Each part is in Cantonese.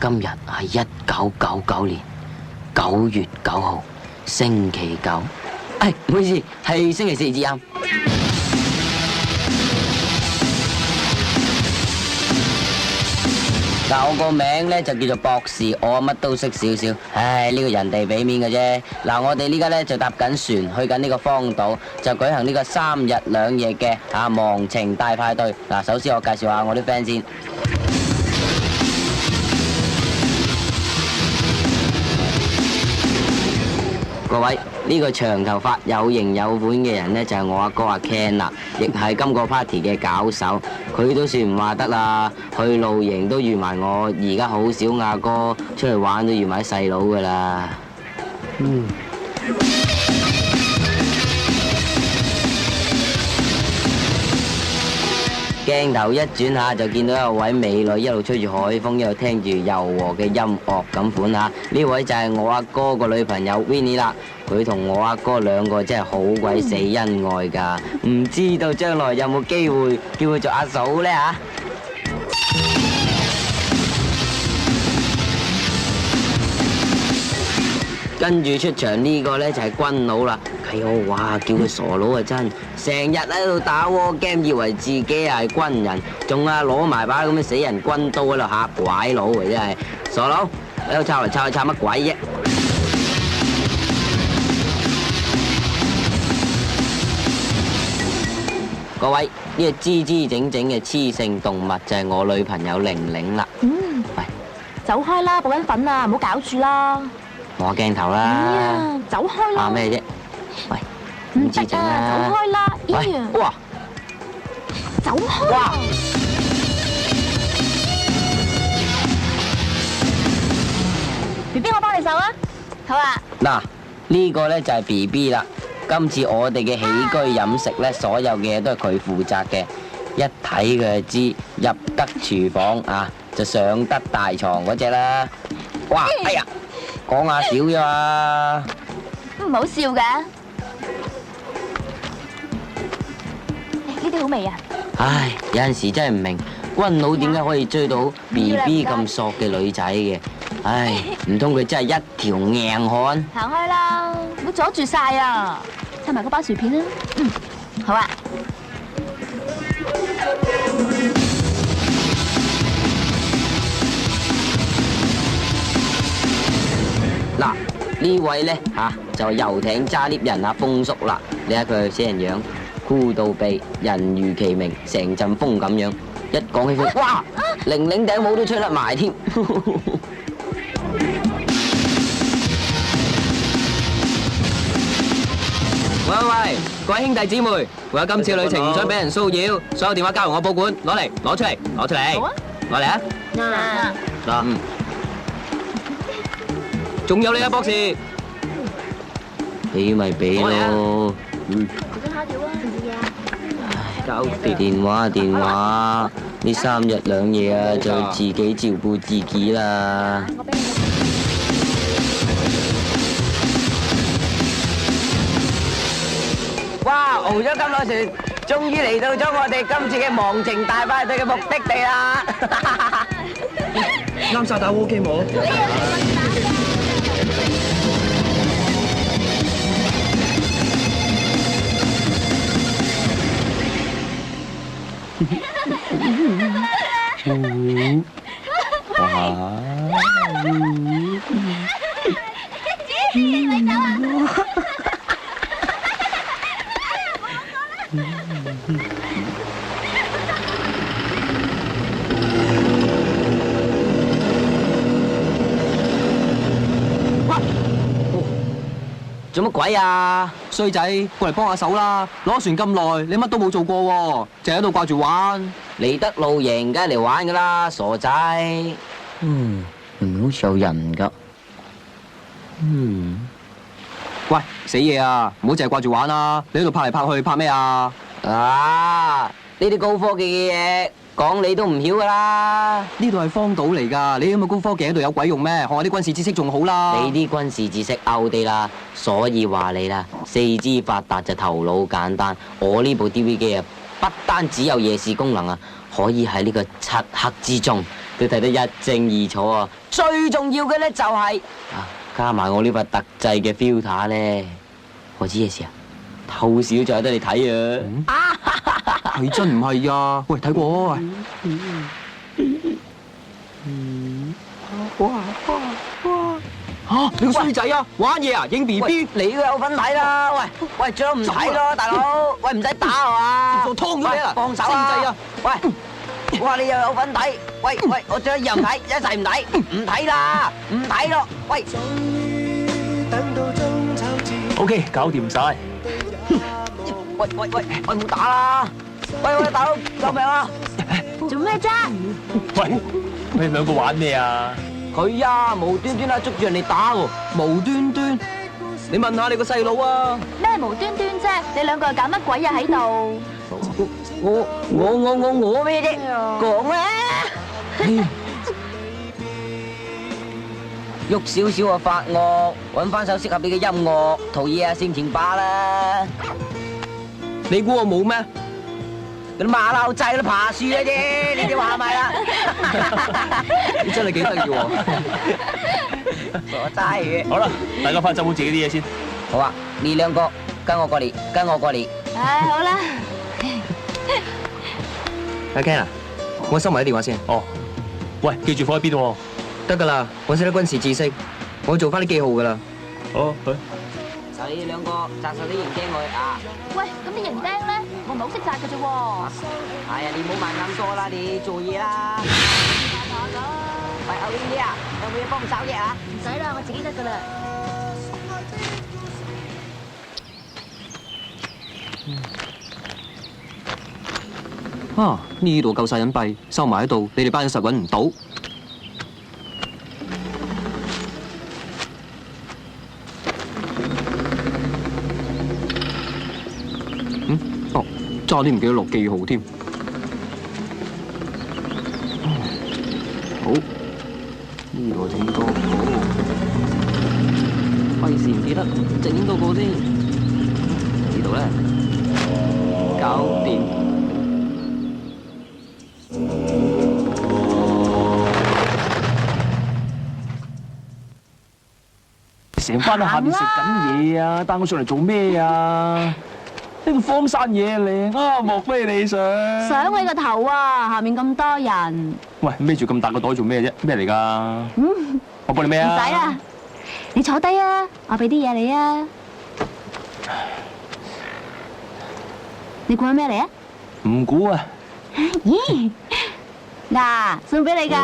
今日係1999年9月9號，星期9。唔好意思，係星期4至啱。嗱，我個名呢就叫做博士，我乜都識少少。唉，呢個人哋俾面嘅啫。嗱，我哋呢家呢就搭緊船去緊呢個荒島，就舉行呢個3日2夜嘅忘情大派對。嗱，首先我介紹下我啲 friend 先。各位，呢個長頭髮有型有款嘅人呢，就係我阿哥阿 Ken 啦，亦係今個 party 嘅搞手。佢都算唔話得啦，去露營都預埋我，而家好少阿哥出去玩都預埋細佬噶啦。鏡頭一轉下就見到有位美女一路吹住海風，一路聽住柔和嘅音樂咁款下。呢位就係我阿哥個女朋友 Winnie 啦。佢同我阿哥兩個真係好鬼死恩愛噶，唔知道將來有冇機會叫佢做阿嫂呢吓？跟住出場呢個呢，就係軍佬啦。係我話叫佢傻佬啊，真成日喺度打 war game，以為自己係軍人，仲攞埋把咁嘅死人軍刀喺度嚇鬼佬啊！真係傻佬喺度抄嚟抄去抄乜鬼啫？各位，呢個支支整整嘅雌性動物就係我女朋友玲玲啦。喂，走開啦，補緊粉啊，唔好搞住啦。我鏡頭啦。走開啦。怕咩啫？喂，唔得啊，走開啦。喂，哇，走開。哇，BB，我幫你手啊。好啊。嗱，呢個呢就係 BB 啦。今次我哋嘅起居飲食呢，所有嘅嘢都係佢負責嘅。一睇佢就知入得廚房就上得大床嗰隻啦。哇，哎呀，講下少啫嘛。唔好笑嘅。呢啲好味啊！唉，有陣時真係唔明軍佬點解可以追到 BB 咁索嘅女仔嘅。唉，唔通佢真係一條硬漢？行開啦，唔好阻住晒啊！插埋嗰包薯片啦。好啊。嗱，呢位呢就係遊艇揸 lift 人風叔啦。你睇佢死人樣，酷到痹，人如其名，成陣風咁樣。一講起風，哇，玲玲頂帽都吹甩埋添。喂，各位兄弟姊妹，為咗今次嘅旅程唔想俾人騷擾，所有電話交由我保管，攞出嚟，攞出嚟，攞嚟啊！嗱，仲有你啊，博士，俾咪俾咯。交電話，呢3日2夜就自己照顧自己啦。哇！熬咗咁耐船，終於嚟到咗我哋今次嘅忘情大派對嘅目的地啦！啱晒打 war game冇？做乜鬼啊？衰仔，過嚟幫下手啦！攞船咁耐，你乜都冇做過喎，淨係喺度掛住玩。嚟得露營，梗係嚟玩噶啦，傻仔。好似有人噶。喂，死嘢啊！唔好淨係掛住玩啦！你喺度拍嚟拍去，拍咩啊？呢啲高科技嘅嘢，講你都唔曉噶啦。呢度係荒島嚟噶，你咁嘅高科技喺度有鬼用咩？學下啲軍事知識仲好啦。你啲軍事知識 out 啲啦，所以話你啦，四肢發達就頭腦簡單。我呢部 DV 機不單只有夜視功能可以喺呢個漆黑之中都睇得一清二楚啊！最重要嘅咧就係加埋我呢塊特製嘅 filter 咧，我知嘅事啊，透少就有得你睇啊！係真唔係啊？喂，睇過啊！你個衰仔啊！玩嘢啊！影 B B， 你都有份睇啦！喂，最好唔睇咯，大佬！喂，唔使打係嘛？我劏咗你啦！放手死仔啊！喂，哇，你又有份睇？喂，我最一樣睇，一齊唔睇，唔睇啦，唔睇咯！喂，OK，搞掂晒。喂，唔好打啦！喂，大佬，救命啊！做咩啫？喂，你哋兩個玩咩啊？佢啊，無端端捉住人哋打喎，無端端，你問下你個細佬啊！咩無端端啫？你兩個又搞乜鬼啊喺度？我咩啫？講啊！喐少少就發惡，揾翻首適合你嘅音樂，陶冶下性情罷啦。你估我冇咩？嗰啲馬騮仔都爬樹嘅啫，你哋話係咪啦？你真係幾得意喎！傻齋嘅。好啦，大家翻去執好自己啲嘢先。好啊，你兩個跟我過嚟，跟我過嚟。唉，好啦。阿 Ken 啊，我收埋啲電話先。哦，喂，記住放喺邊喎？得噶啦，我識得軍事知識，我做翻啲記號噶啦。好，去。就你哋兩個紮實啲營釘佢啊！喂，咁啲營釘咧，我唔係好識紮嘅啫喎。係啊，你唔好問咁多啦，你做嘢啦。喂，阿 Win 啊，有冇嘢幫手啫啊？唔使啦，我自己得噶啦。呢度夠晒隱蔽，收埋喺度，你哋班人實揾唔到。差啲唔記得落記號添。好，呢個整多個，費事唔記得，整多個先。呢度咧，搞掂。成班喺下面食緊嘢啊，帶我上嚟做咩啊？呢個荒山野嶺啊，莫非你想？想你個頭啊！下面咁多人。喂，孭住咁大個袋做咩啫？咩嚟㗎？我幫你孭啊！唔使啦，你坐低啊，我俾啲嘢你啊。你估係咩嚟啊？唔估啊！咦？嗱，送俾你㗎。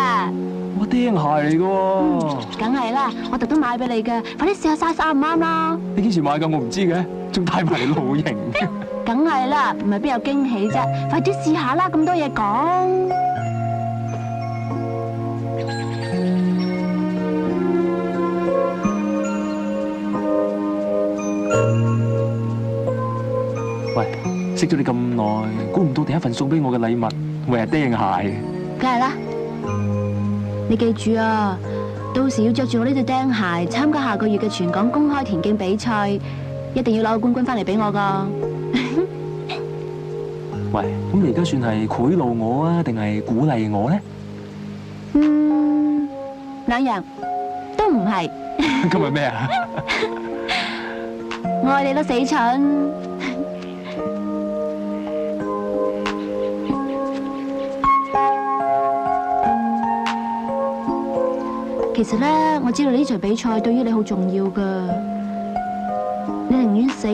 我釘鞋嚟㗎喎。梗係啦，我特登買俾你㗎，快啲試下 size 啱唔啱啦。你幾時買㗎？我唔知嘅，仲帶埋嚟露營。梗係啦，唔係邊有驚喜啫？快啲試下啦，咁多嘢講。喂，識咗你咁耐，估唔到第一份送俾我嘅禮物會係釘鞋。梗係啦，你記住啊，到時要着住我呢對釘鞋參加下個月嘅全港公開田徑比賽，一定要攞個冠軍翻嚟俾我噶。喂，咁你而家算係賄賂我啊，定係鼓勵我咧？兩樣都唔係。咁係咩啊？我愛你都死蠢。其實咧，我知道呢場比賽對於你好重要噶，你寧願死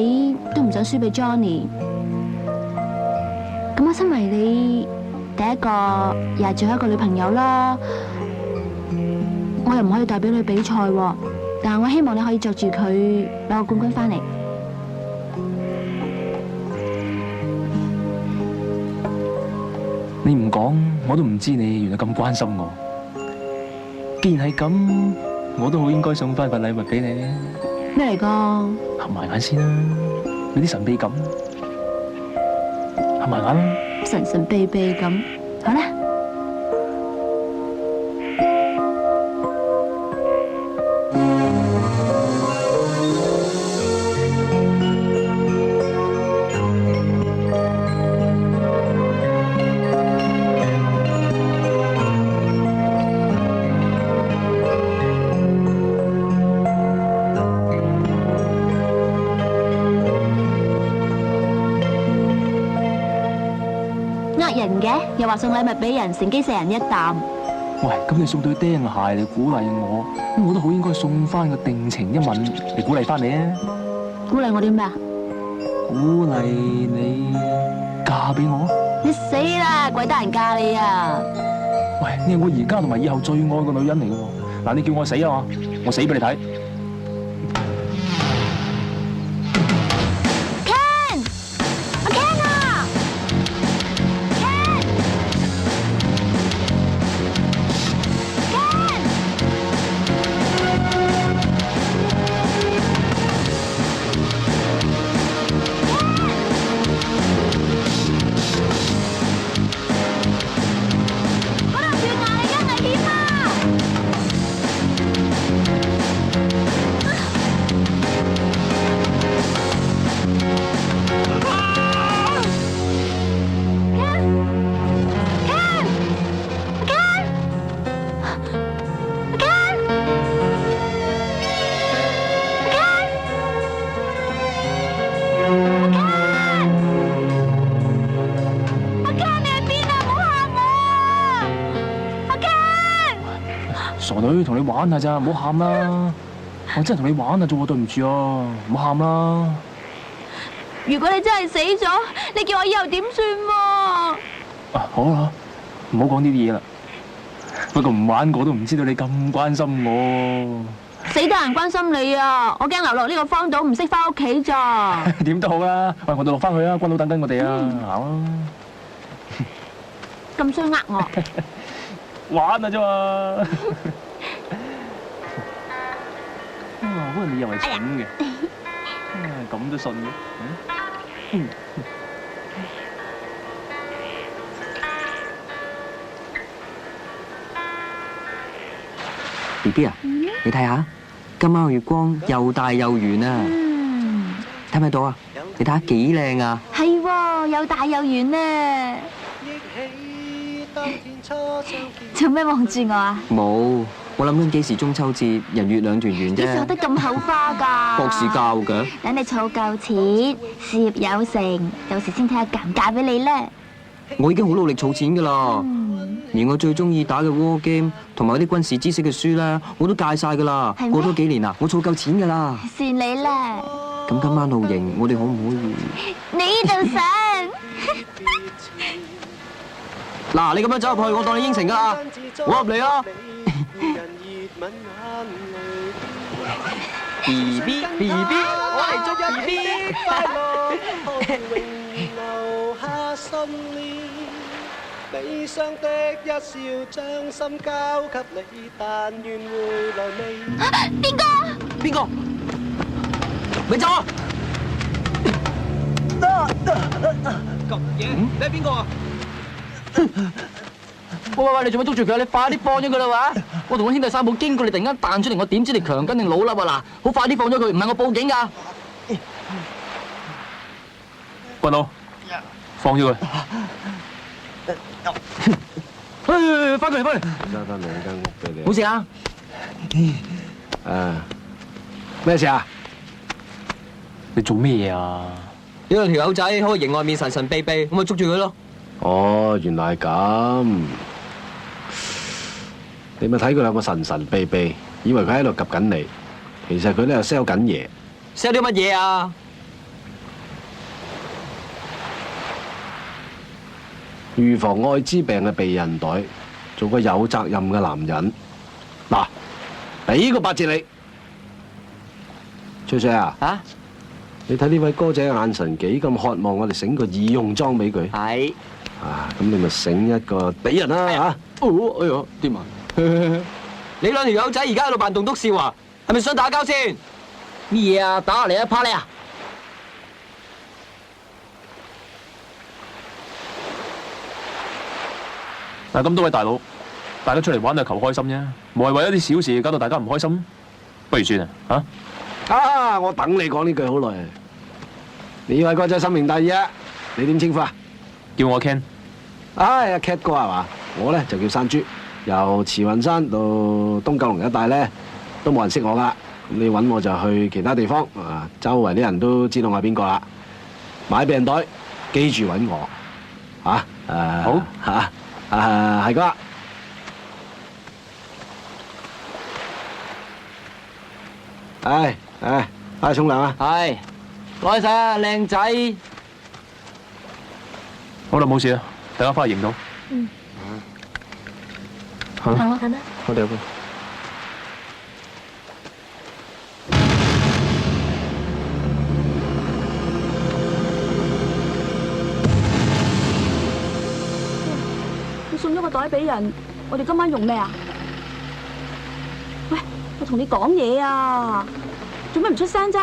都唔想輸俾 Johnny。咁我身為你第一個又係最後一個女朋友啦，我又唔可以代表你比賽喎，但係我希望你可以着住佢攞個冠軍翻嚟。你唔講，我都唔知你原來咁關心我。既然係咁，我都好應該送翻份禮物俾你。咩嚟噶？合埋眼先啦，有啲神秘感。合埋眼啦。神神秘秘咁，好啦。人嘅，又話送禮物俾人，乘機射人一啖。喂，咁你送對釘鞋嚟鼓勵我，咁我都好應該送翻個定情一吻嚟鼓勵翻你啊！鼓勵我啲咩啊？鼓勵你嫁俾我。你死啦！鬼得人嫁你啊！喂，你係我而家同埋以後最愛個女人嚟嘅喎。嗱，你叫我死啊嘛，我死俾你睇。傻女，同你玩下咋，唔好喊啦！我真係同你玩啊，啫，對唔住啊，唔好喊啦！如果你真係死咗，你叫我以後點算喎？啊，好啦，唔好講呢啲嘢啦。不過唔玩我都唔知道你咁關心我。死得人關心你啊！我驚流落呢個荒島，唔識翻屋企咋。點都好啦，喂，我哋落翻去啊，軍佬等緊我哋啊，行啊！咁衰呃我？玩啊啫嘛！啊，不過你又係蠢嘅，咁都信嘅。BB 啊，你睇下，今晚嘅月光又大又圓啊！睇唔睇到啊？你睇下幾靚啊！係喎，又大又圓呢。做咩望住我啊？冇，我諗緊幾時中秋節人月兩團圓啫。幾時學得咁口花㗎？博士教嘅。等你儲夠錢，事業有成，到時先睇下嫁唔嫁俾你咧。我已經好努力儲錢㗎啦，連我最中意打嘅 war game 同埋嗰啲軍事知識嘅書咧，我都戒晒㗎啦。係咩？過多幾年啊，我儲夠錢㗎啦。算你啦。咁今晚露營，我哋可唔可以？你就想？嗱，你咁樣走入去，我當你應承㗎啦。我入嚟啊！BB，我嚟捉 BB。悲傷的一笑，將心交給你，但願回來未。邊個？邊個？咪走啊！咁嘢，你係邊個啊？喂，你做咩捉住佢啊？你快啲放咗佢啦話！我同我兄弟三寶經過，你突然間彈出嚟，我點知你強姦定老笠啊嗱！好快啲放咗佢，唔係我報警㗎！軍佬，放咗佢。翻嚟！交翻兩間屋俾你。冇事啊？咩事啊？你做咩嘢啊？呢兩條友仔喺個營外面神神秘秘，我咪捉住佢咯。哦，原來係咁。你咪睇佢兩個神神秘秘，以為佢喺度及緊你，其實佢咧又 sell 緊嘢。 sell 啲乜嘢啊？預防愛滋病嘅避孕袋，做個有責任嘅男人。嗱，俾個8折你。翠翠啊，啊？你睇呢位哥仔嘅眼神幾咁渴望我哋整個易用裝俾佢。係。啊，咁你咪整一個俾人啦嚇。哦，哎呀，點啊？你兩條友仔而家喺度扮棟篤笑啊？係咪想打交先？咩嘢啊？打落嚟啊！怕你啊！嗱，咁多位大佬，大家出嚟玩就求開心啫，無謂為一啲小事搞到大家唔開心，不如算啊嚇！啊，我等你講呢句好耐。呢位哥仔深明大義啊，你點稱呼啊？叫我 Ken。唉，阿 Cat 哥係嘛？我咧就叫山豬，由慈雲山到東九龍一帶咧，都冇人識我噶。咁你揾我就去其他地方啊，周圍啲人都知道我係邊個啦。買避孕袋，記住揾我。嚇好嚇係哥。快沖涼啊！係，唔該晒啊，靚仔。好啦，冇事啦，等我翻去營到。好啦，行啦，行啦。我哋入去。你送咗個袋俾人，我哋今晚用咩啊？喂，我同你講嘢啊，做咩唔出聲啫？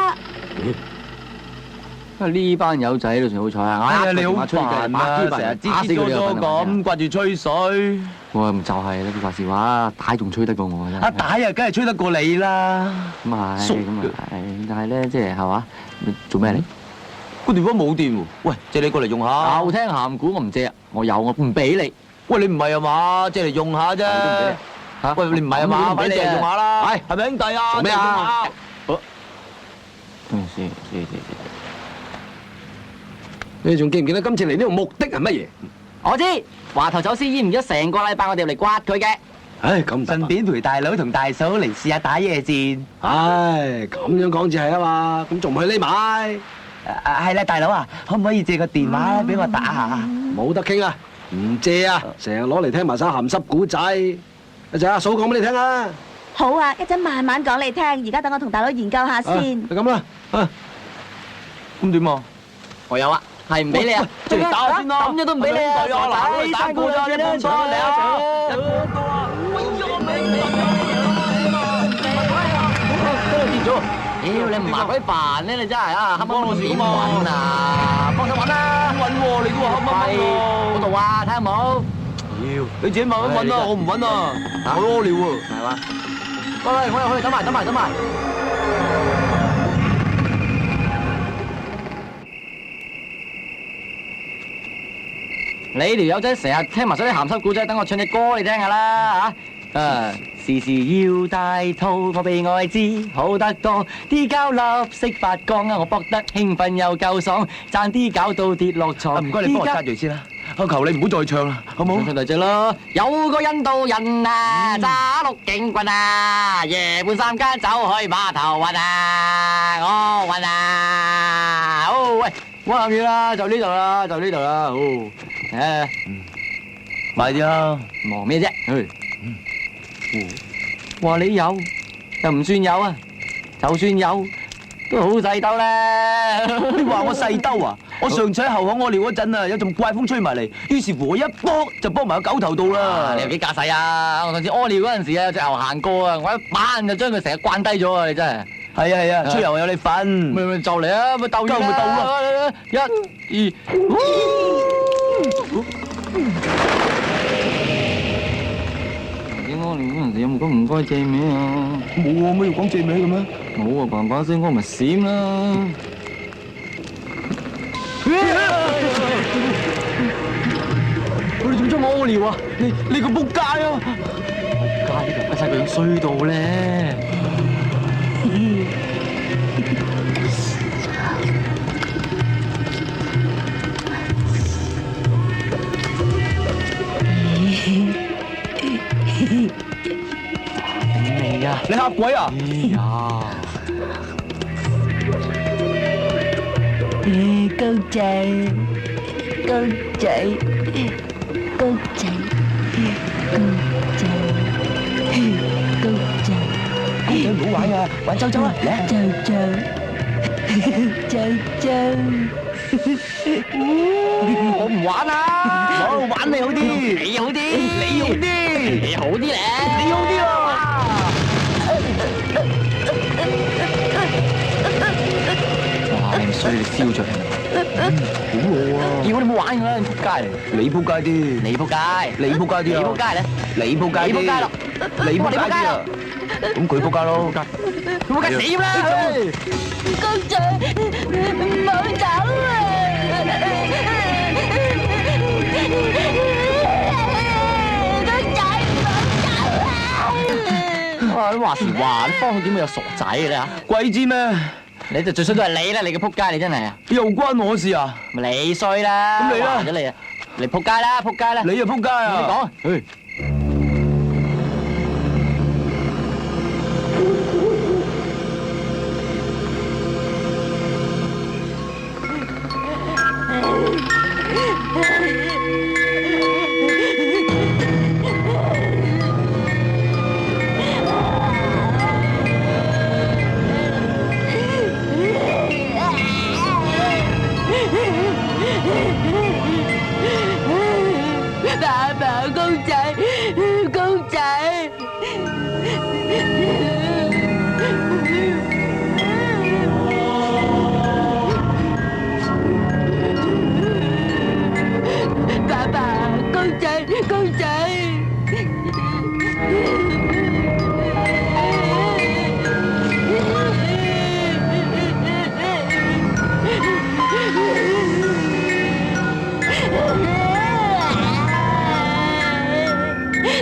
呢班友仔都算好彩啊！哎呀，你好煩啊！成日打死佢哋咁掛住吹水。我就係啦，話時話，帶仲吹得過我真係。阿大啊，梗係吹得過你啦。咁係，熟咁係，但係咧，即係係嘛？你做咩咧？個電話冇電喎。喂，借你過嚟用下。又聽鹹古，我唔借啊！我有，我唔俾你。喂，你唔係啊嘛？借嚟用下啫。嚇！喂，你唔係啊嘛？俾你用下啦。係咪兄弟啊？做咩啊？先。你仲記唔記得今次嚟呢度目的係乜嘢？我知，話頭走私煙唔咗成個禮拜，我哋嚟刮佢嘅。唉，咁唔得順便陪大佬同大嫂嚟試下打野戰。唉，咁樣講至係啊嘛，咁仲唔去匿埋？係啦，大佬啊，可唔可以借個電話俾我打下？冇得傾啊，唔借啊，成日攞嚟聽埋晒鹹濕古仔。一陣阿嫂講俾你聽啊。好啊，一陣慢慢講你聽。而家等我同大佬研究下先。就咁啦。咁點啊？我有啊，係唔俾你啊！即係打先咯，咁樣都唔俾你啊！嗱，打過咗一半咗，嚟啊！屌你唔麻鬼煩咧，你真係啊！黑幫老鼠咁揾啊，幫手揾啦！揾喎，你都話黑掹掹喎。嗰度啊，睇下冇？妖，你自己慢慢揾啦，我唔揾啊，我屙尿喎。係嘛？喂，我去，等埋。你條友仔成日聽埋晒啲鹹濕古仔，等我唱隻歌你聽下啦嚇！時時要帶套，我被愛知好得多，啲膠粒識發光啊！我搏得興奮又夠爽，爭啲搞到跌落床。唔該，你幫我揸住先啦，我求你唔好再唱啦，好冇？唱大隻咯！有個印度人啊，揸鹿警棍啊，夜半三更走去碼頭運啊，我運啊！好喂，唔好諗住啦，就呢度啦，好誒，快啲啦！忙咩啫？話你有又唔算有啊，就算有都好細兜咧。你話我細兜啊？我上次喺後巷屙尿嗰陣啊，有陣怪風吹埋嚟，於是乎我一卜就卜埋個狗頭度啦。你有幾架勢啊？我上次屙尿嗰陣時啊，有隻牛行過啊，我一板就將佢成日慣低咗啊！你真係。係啊，吹牛有你份。咪就嚟啊！咪鬥咪鬥咯！一、二。屙尿嗰陣時有冇講唔該借名啊？冇啊，乜要講借名嘅咩？冇啊，嘭嘭聲我咪閃啦！你做乜將我屙尿啊？你個仆街啊！仆街呢條乜柒佢衰到咧！你啊！你嚇鬼啊！哎呀！高仔，高仔，高仔，高仔，唔好玩啊！玩周周啊！嚟啊！周周，周周，我唔玩啊！我玩你好啲，你好啲，你好啲，你好啲咧，你好啲啊！哇！你唔衰，你燒着好餓啊！叫你唔好玩佢啦，你仆街嚟！你仆街啲，你仆街，你仆街啲啊！你仆街咧，你仆街啲，你仆街咯，你仆街啲啊！咁佢仆街咯，佢仆街死啦！高仔，唔好走啊！高仔，唔好走啊！哇！你話時話，你幫佢點會有傻仔嘅咧嚇？鬼知咩？你就最衰都係你啦！你個仆街，你真係啊！又關我事啊？咪你衰啦！咁你啦話咗你啊！你仆街啦，仆街啦！你又仆街啊！你講，唉爸爸，公仔，公仔。爸爸，公仔，公仔。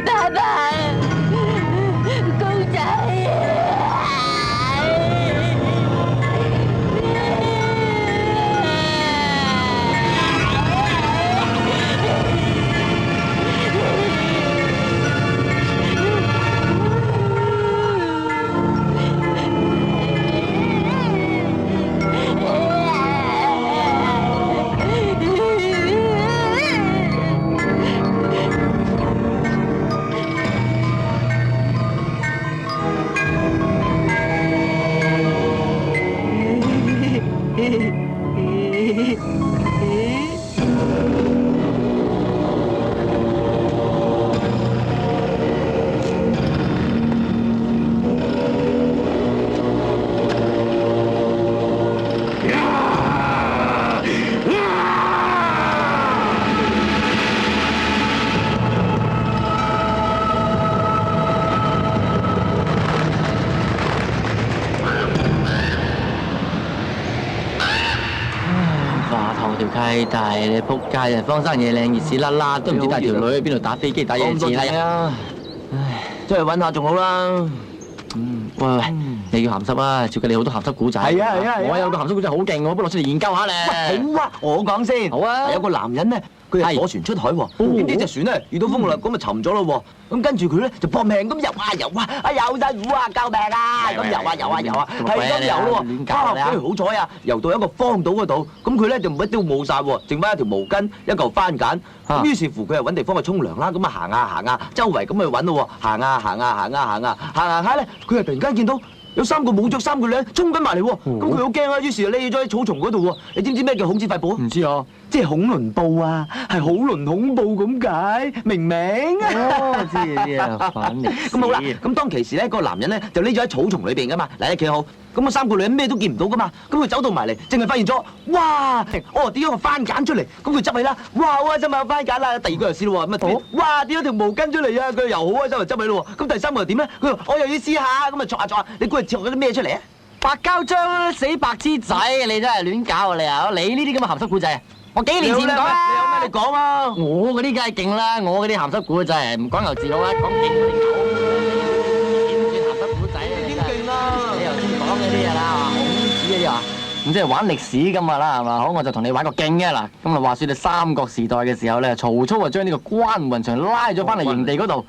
爸爸，公仔。話頭條契弟，你仆街啊！荒山野嶺熱屎甩甩，都唔知帶條女去邊度打飛機打夜戰啦！啊！唉，出去揾下仲好啦。喂喂，你叫鹹濕啊！照計你好多鹹濕古仔。係啊係啊係啊我有個鹹濕古仔好勁，我不如攞出嚟研究下咧。好啊，我講先。好啊有個男人咧，佢係坐船出海喎，點知隻船咧遇到風啦，咁咪沉咗咯喎。咁跟住佢咧就搏命咁游啊游啊，啊游辛苦啊，救命啊！咁游啊游啊游啊，係咁游咯喎。啊，好彩啊，游到一個荒島嗰度，咁佢咧就乜都冇晒喎，剩翻一條毛巾、一嚿番梘。咁於是乎佢係揾地方去沖涼啦，咁啊行啊，周圍咁去揾咯喎，行下咧，佢係突然間見到有3個冇着衫嘅女人衝緊埋嚟喎，咁佢好驚啊，於是就匿咗喺草叢嗰度喎。你知唔知咩叫孔子肺部啊？唔知啊。即係恐龍怖啊，係好輪恐怖咁解，明唔明啊？哦，知啊，反嚟。咁好啦，咁當其時咧，個男人咧就匿咗喺草叢裏邊噶嘛，嗱，你企好，咁啊3個女人咩都見唔到噶嘛，咁佢走到埋嚟，淨係發現咗，哇！哦，跌咗個番梘出嚟，咁佢執起啦，哇！好開心啊，有番梘啦，第二個又試咯喎，咁啊，哇！跌咗條毛巾出嚟啊，佢又好開心，又執起咯喎，咁第3個又點咧？佢話我又要試下，咁啊戳下，你估佢戳咗啲咩出嚟啊？白膠漿死白痴仔，你真係亂搞啊你啊！你呢啲咁嘅鹹濕古仔，我幾年前講啦。你有咩你講啊？我嗰啲梗係勁啦，我嗰啲鹹濕古仔唔講牛字佬啦，講勁嗰啲狗。點算鹹濕古仔啊？點勁啊？你頭先講嗰啲嘢啦，孔子嗰啲啊，咁即係玩歷史咁啊啦，係嘛？好，我就同你玩個勁嘅嗱。咁啊話説你三國時代嘅時候咧，曹操啊將呢個關雲長拉咗翻嚟營地嗰度，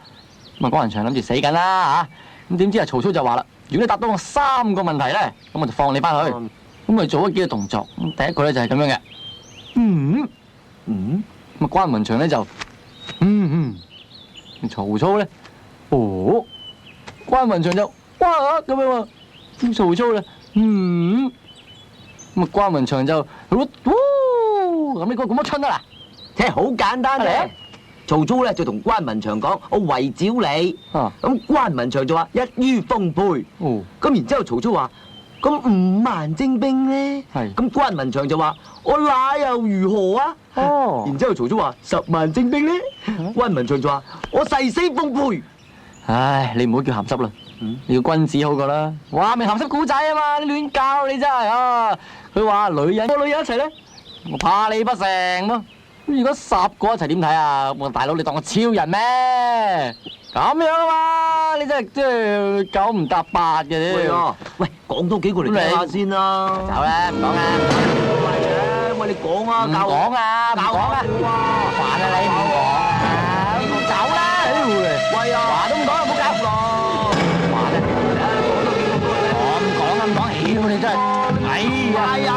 咁啊關雲長諗住死緊啦嚇，咁點知啊曹操就話啦：如果你答到我3個問題咧，咁我就放你翻去。咁佢做咗幾個動作，第一個咧就係咁樣嘅。咁啊關雲長咧就曹操咧，關雲長就哇咁樣喎，咁曹操咧，咁啊關雲長就咁你估咁乜春啊嗱？即係好簡單嘅。曹操咧就同關雲長講：我圍剿你。咁關雲長就話：一於豐沛。咁然之後曹操話：咁5萬精兵咧？咁關雲長就話：我那又如何啊？然之後曹操話：10萬精兵咧？關雲長就話：我誓死奉陪。唉，你唔好叫鹹濕啦，你叫君子好過啦。哇，咪鹹濕古仔啊嘛，你亂教你真係啊！佢話女人個女人一齊咧，我怕你不成咯。咁如果10個一齊點睇啊？我大佬你當我超人咩？咁樣啊嘛，你真係9唔搭8嘅啫。喂，講多幾個嚟聽下先啦。走啦，唔講啦。喂，你講啊，唔講啊，唔講啊，煩啊你唔講啊，走啦！喂啊，話都唔講啦，唔好搞咯。話咧，我唔講啊，唔講，屌你真係，哎呀，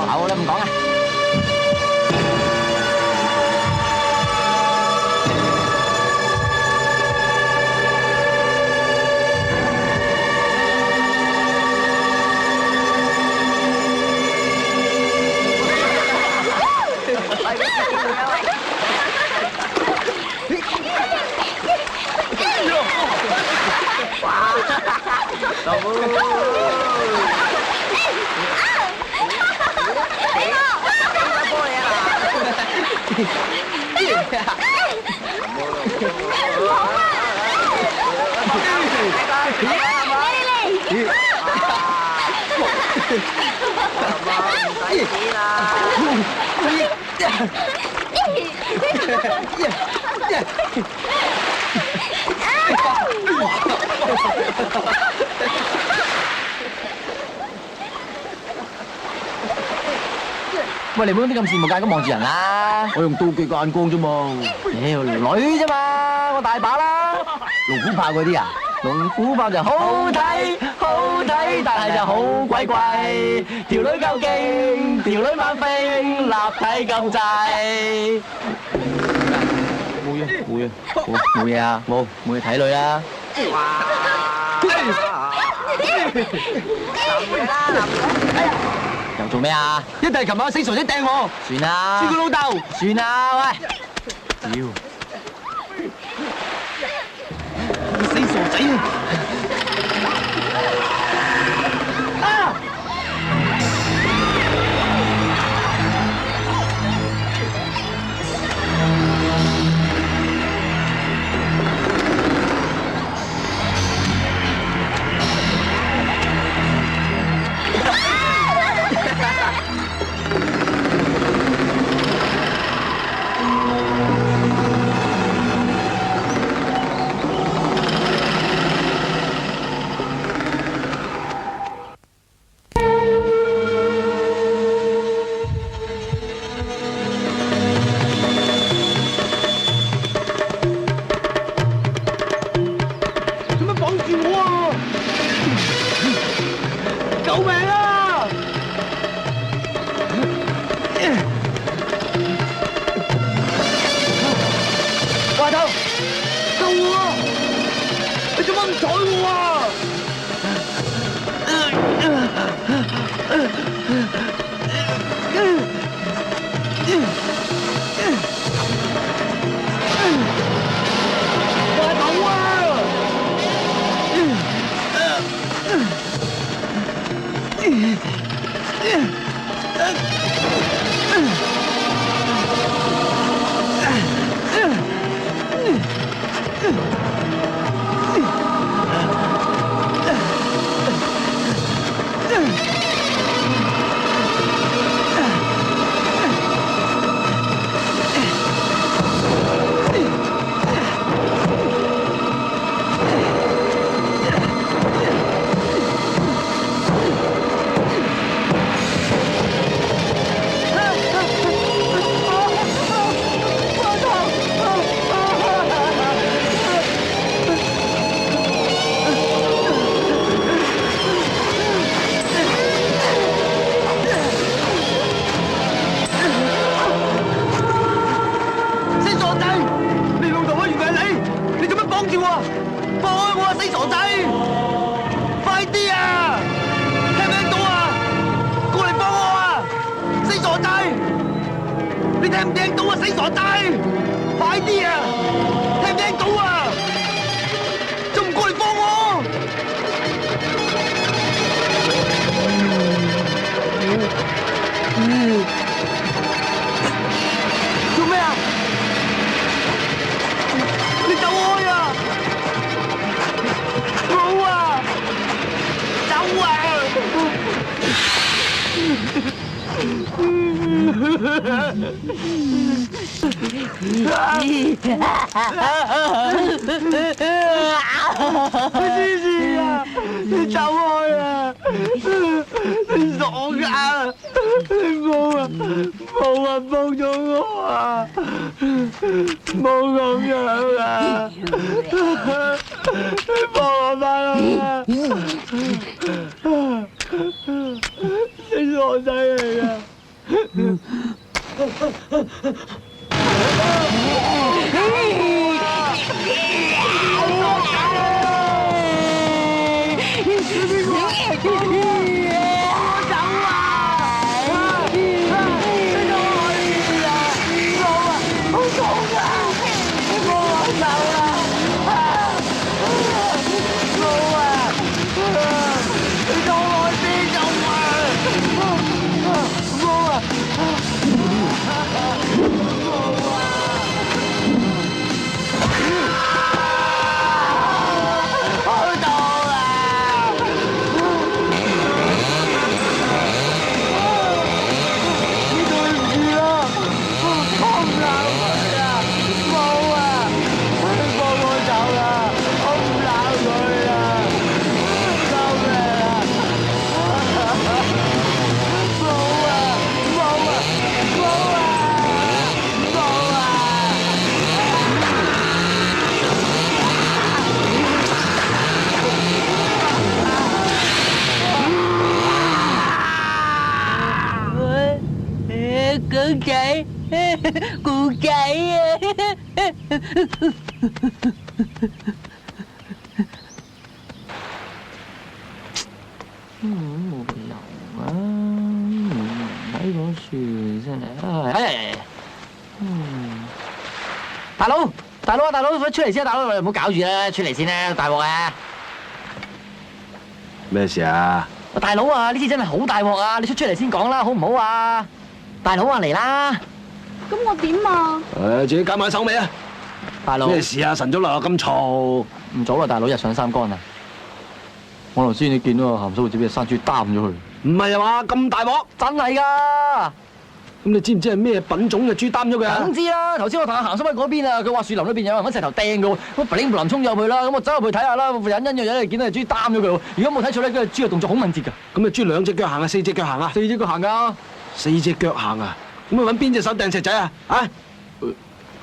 好啦，唔講啦。喂，你唔好啲咁羨慕界咁望住人啦！我用妒忌嘅眼光啫嘛。屌女啫嘛，我大把啦。龍虎豹嗰啲啊，龍虎豹就好睇，好睇，但係就好鬼貴。條女夠勁，條女猛飛，立體咁滯。冇嘢，冇嘢，冇嘢啊，冇嘢睇女啦。又做咩啊？一定係琴晚死傻仔掟我，算啦，知佢老豆。算啦，喂！屌，死傻仔啊！救命啊！華頭，救我啊！你做乜唔睬我啊？華頭啊！你聽唔聽到啊，死傻仔！快啲啊！聽唔聽到啊？仲唔過嚟幫我？做咩啊？你走開啊！冇啊！走啊！芝士啊，你走開啊！你傻噶？你冇啊幫咗我啊！冇咁樣啊！你幫我翻去啊！你傻仔嚟噶！古仔，古仔啊！冇理由啊！睇嗰樹真係，大佬，快出嚟先啊！大佬，唔好搞住啦，出嚟先啦，大鑊啊！咩事啊？大佬啊，呢次真係好大鑊啊！你出嚟先講啦，好唔好啊？大佬啊，嚟啦！咁我點啊？自己搞埋手尾啊！大佬，咩事啊？晨早流流咁嘈，唔早啦，大佬日上三竿啊！我頭先你見到個鹹叔好似俾隻山豬擔咗佢，唔係啊嘛？咁大鑊，真係噶！咁你知唔知係咩品種嘅豬擔咗佢啊梗？知啦！頭先我同阿鹹叔喺嗰邊啊，佢話樹林裏邊有人揾石頭掟嘅喎，我不靈不靈衝入去啦，咁我走入去睇下啦，隱隱約約見到隻豬擔咗佢喎。如果冇睇錯咧，嗰隻豬嘅動作好敏捷㗎，咁啊豬兩隻腳行啊，四隻腳行啊？四隻腳行㗎。四隻腳行啊！咁啊揾邊隻手掟石仔啊？啊！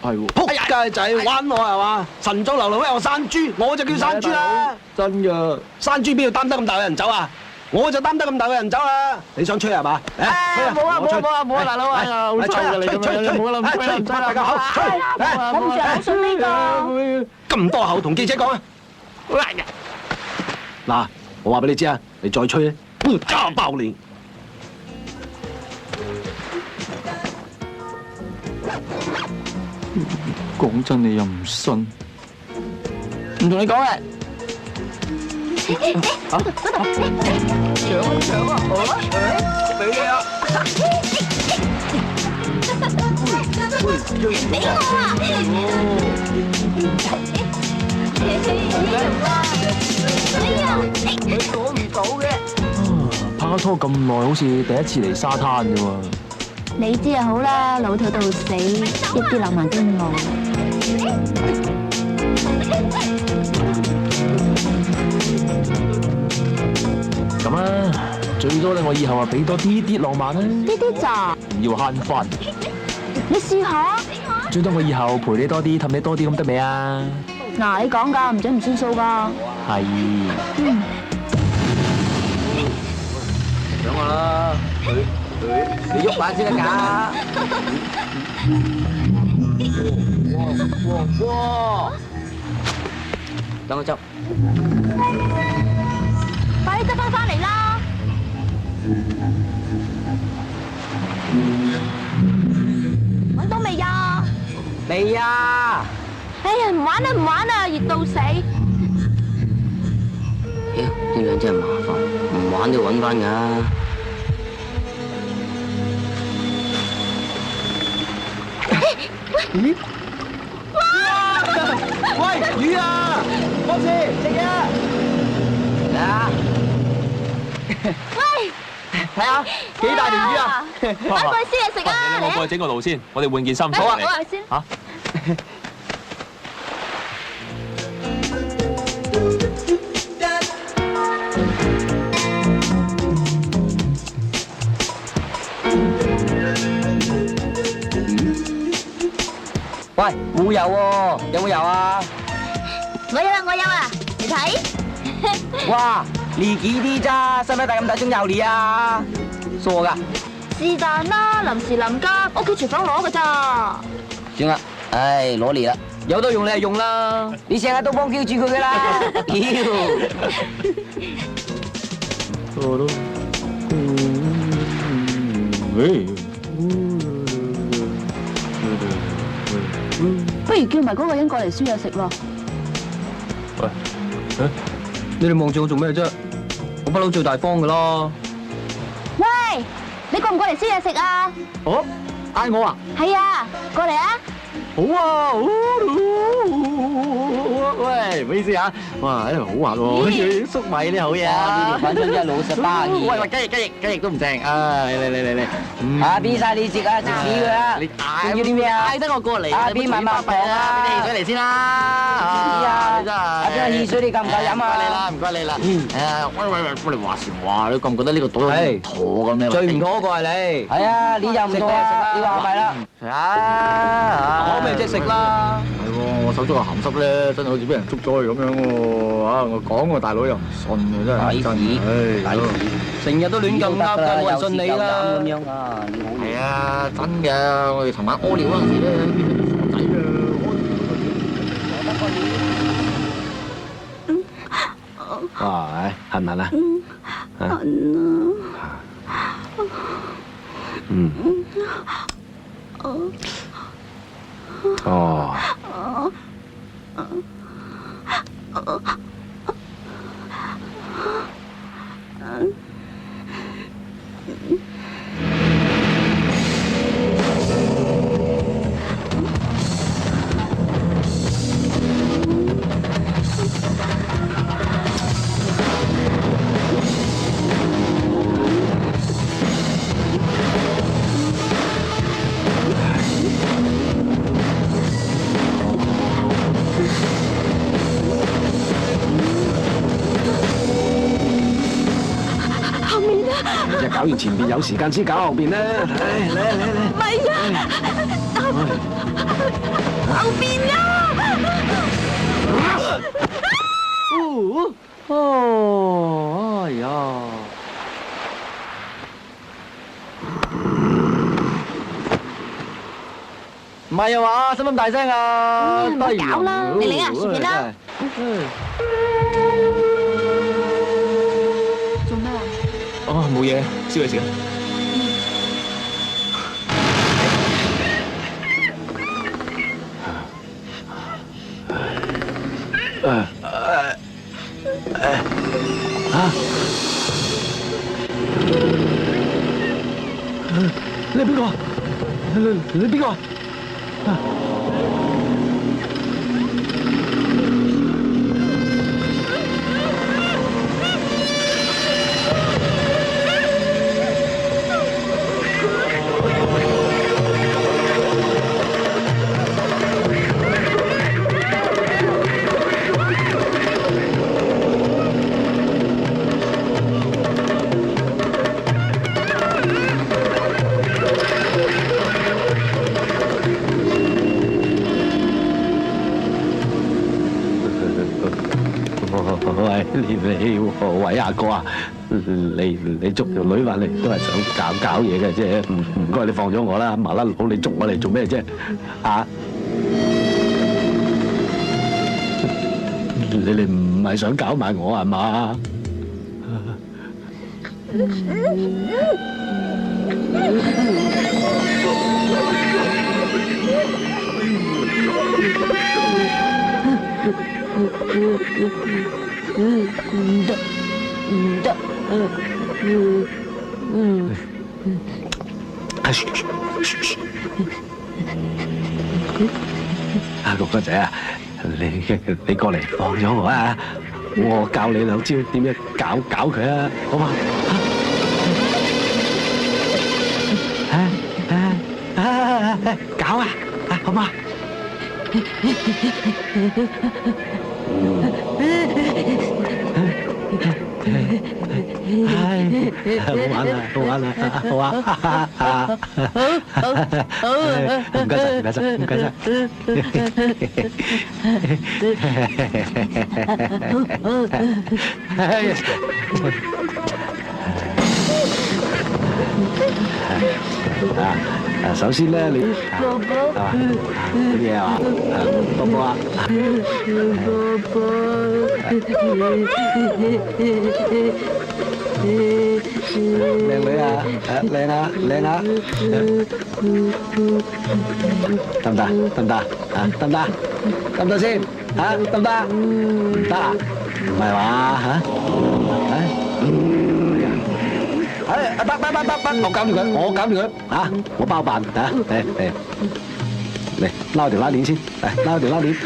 係喎，仆街仔玩我係嘛？晨早流流咧，我山豬，我就叫山豬啦。真㗎。山豬邊度擔得咁大個人走啊？我就擔得咁大個人走啦。你想吹係嘛？冇啊，大佬啊，好吹啊你咁樣，冇啦，唔吹啦，唔使啦，大家口吹。我唔想信呢個。咁多口同記者講啊！嗱，我話俾你知啊，你再吹咧，我揸爆你！講真你又唔信，唔同你講嘅。搶啊！俾你啊！俾我啊！哎呀！你攞唔到嘅。拍咗拖咁耐，好似第一次嚟沙灘啫喎。你知就好啦，老土到死，一啲浪漫都冇。咁啊，最多咧，我以後啊俾多啲浪漫啦。呢啲咋？唔要慳翻。你試下。最多我以後陪你多啲，氹你多啲，咁得未啊？嗱，你講㗎，唔准唔算數㗎。係。上我啦，你喐下先得㗎。哇！等我執。快啲執翻嚟啦！揾到未呀？未呀！哎呀，唔玩啦唔玩啦，熱到死！妖，呢樣真係麻煩，唔玩都要揾翻㗎。咦？喂，魚啊！博士，食嘢啊！嚟啊！喂，睇下幾大條魚啊！快過去先嚟食啊！我過去整個爐先，我哋換件衫好啊，嚟。我話先。嚇！喂，冇油喎，有冇油啊？我有啊，你睇。哇，你幾啲咋？使唔使帶咁大樽油嚟啊？傻噶？是但啦，臨時臨急，屋企廚房攞噶咋。算啦，唉，攞嚟啦，有得用你就用啦，你成日都幫 Q 住佢噶啦，Q。不如叫埋嗰個人過嚟燒嘢食咯。喂，你哋望住我做咩啫？我不嬲最大方噶啦。喂，你過唔過嚟燒嘢食啊？哦，嗌我啊？係啊，過嚟啊！好啊，喂，唔好意思啊，哇，呢度好滑喎，粟米呢好嘢啊！呢條粉真係老實巴喂喂，雞翼都唔正啊！嚟，啊，邊晒你食啊，食屎佢啊！你仲要啲咩啊？嗌得我過嚟，啊，邊慢慢講啊！俾啲汽水嚟先啦！啊，真係啊，邊個汽水你夠唔夠飲啊？唔該你啦，喂，我哋話時話，你覺唔覺得呢個島有啲妥咁咧？最唔妥嗰個係你。係啊，你就唔妥啊！你話咪啦？啊，咩即食啦？係喎，我手足個鹹濕咧，真係好似俾人捉咗去咁樣喎！啊，我講個大佬又唔信喎，真係。抵死！成日都亂咁噏㗎，冇人信你啦。咁樣啊，你好嘢。係啊，真嘅，我哋尋晚屙尿嗰陣時咧，見到啲傻仔啊，哇，痕唔痕啊？痕啊！嗯。哦。就搞完前邊有時間先搞後邊啦，嚟！唔係啊，後邊啊！哦，哎呀！唔係啊嘛，使乜咁大聲啊？唔好搞啦，你嚟啊，隨便啦。做咩啊？哦，冇嘢，燒嘢食啊！你係邊個？你邊個？喂，阿哥啊，你捉條女翻嚟都係想搞嘢嘅啫，唔該你放咗我啦，麻甩佬你捉我嚟做咩啫？啊？你哋唔係想搞埋我係嘛？唔得，阿六哥仔啊，你過嚟放咗我啊！我教你兩招點樣搞佢啊，好嘛？搞啊，好嘛？好玩啊，好玩啊，好啊！唔該晒，唔該晒，唔該晒。首先咧，你寶寶，係嘛？啲嘢係嘛？寶寶啊！靚女啊！靚啊！靚啊！得唔得？得唔得？啊？得唔得？得唔得先？嚇？得唔得？唔得啊？唔係話嚇？得，我搞掂佢，我搞掂佢嚇，我包辦嚇，嚟撈條拉鏈先，嚟撈條拉鏈嚇，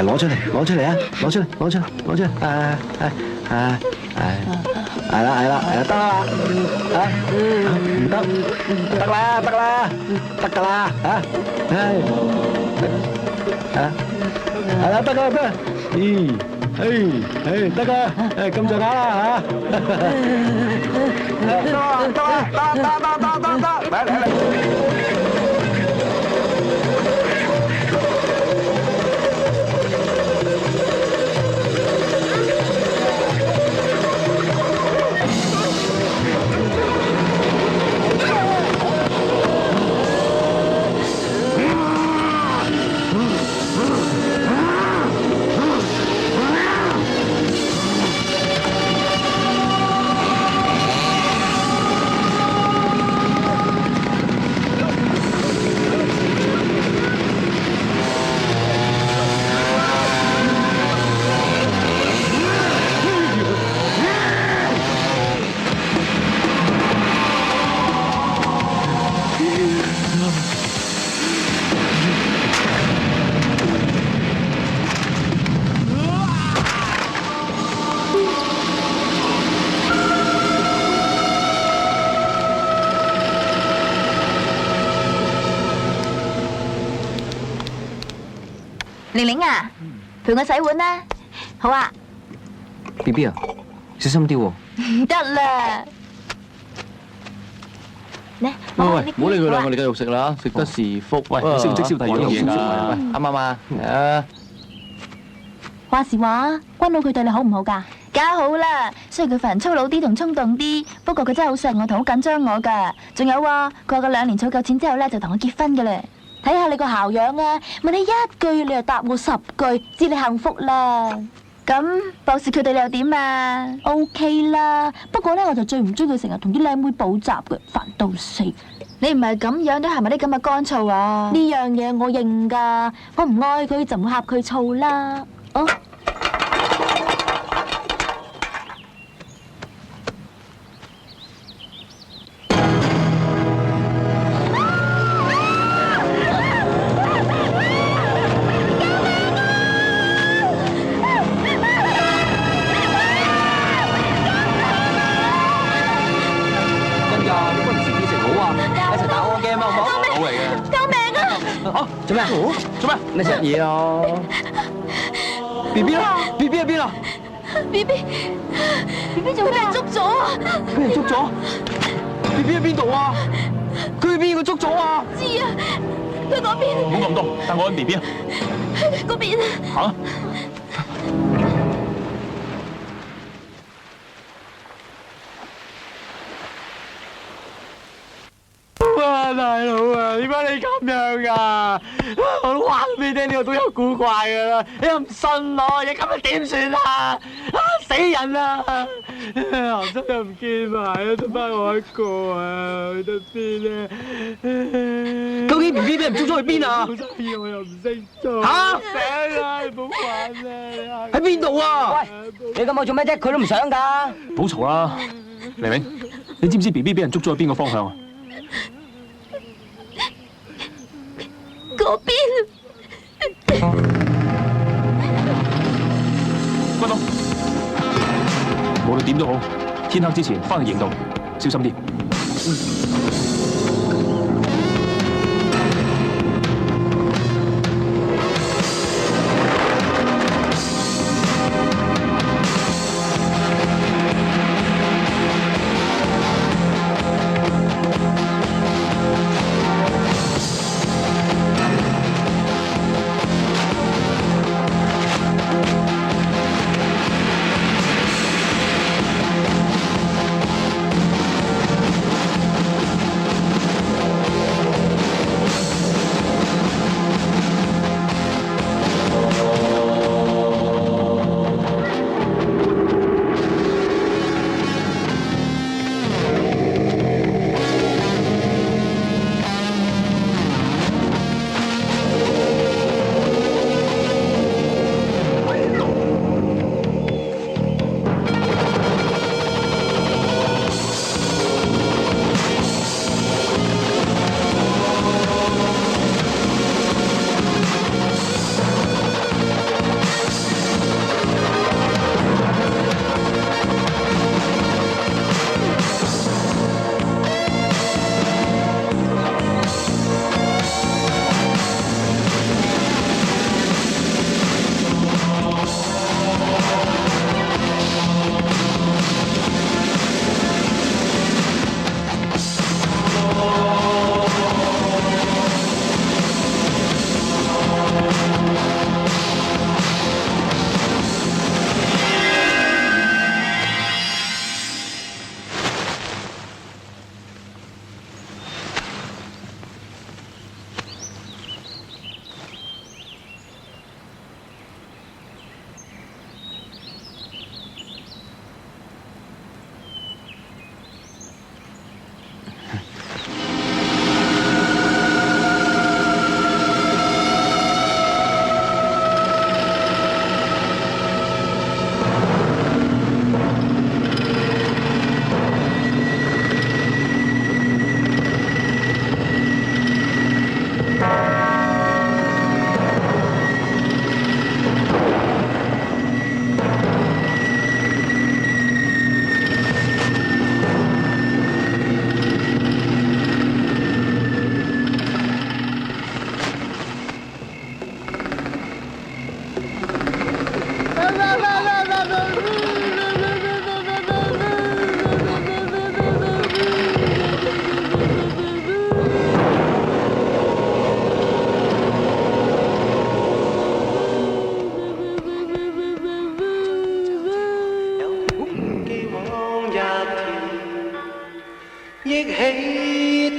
攞出嚟，攞出嚟啊，攞出嚟，攞出嚟，攞出嚟，係啦，得啦，唔得，得啦，得啦，得㗎啦嚇，係啦，得㗎，得，咦？得噶，咁上下啦嚇，得，嚟，玲玲啊，陪我洗碗啦。好啊。 BB 啊，小心啲喎。唔得啦。嚟，喂，唔好理佢啦，我哋繼續食啦，食得是福。喂，識唔識燒第二樣嘢㗎？喂，啱唔啱啊？話時話，君佬佢對你好唔好㗎？梗係好啦，雖然佢份人粗魯啲同衝動啲，不過佢真係好錫我同好緊張我㗎。仲有啊，佢話佢2年儲夠錢之後咧，就同我結婚㗎啦。睇下你個姣樣啊！問你一句，你又答我10句，知你幸福啦。咁博士佢對你又點啊 ？OK 啦，不過咧我就最唔中意佢成日同啲靚妹補習嘅，煩到死。你唔係咁樣都係咪啲咁嘅乾燥啊？呢樣嘢我認㗎，我唔愛佢就唔呷佢醋啦。哦。做咩？做咩？你食嘢啊 ？BB 啦 ，BB 喺邊啊 ？BB 做咩？俾人捉咗啊！俾人捉咗 ？BB 喺邊度啊？佢俾邊個捉咗啊？知啊，佢嗰邊。唔好咁多，帶我揾 BB 啊！嗰邊。嚇！哇！大佬啊，點解你咁樣噶？我都話俾你聽，呢度都有古怪噶啦，你又唔信我，而家咁樣點算啊？死人啊！鹹濕又唔見埋，得翻我一個啊！去得邊咧？究竟 BB 俾人捉咗去邊啊？好多嘢我又唔識做。嚇！醒啦！你唔好玩啦！喺邊度啊？喂，你咁我做咩啫？佢都唔想㗎。唔好嘈啦，玲玲，你知唔知 BB 俾人捉咗去邊個方向啊？嗰邊。君佬，無論點都好，天黑之前翻去營度，小心啲。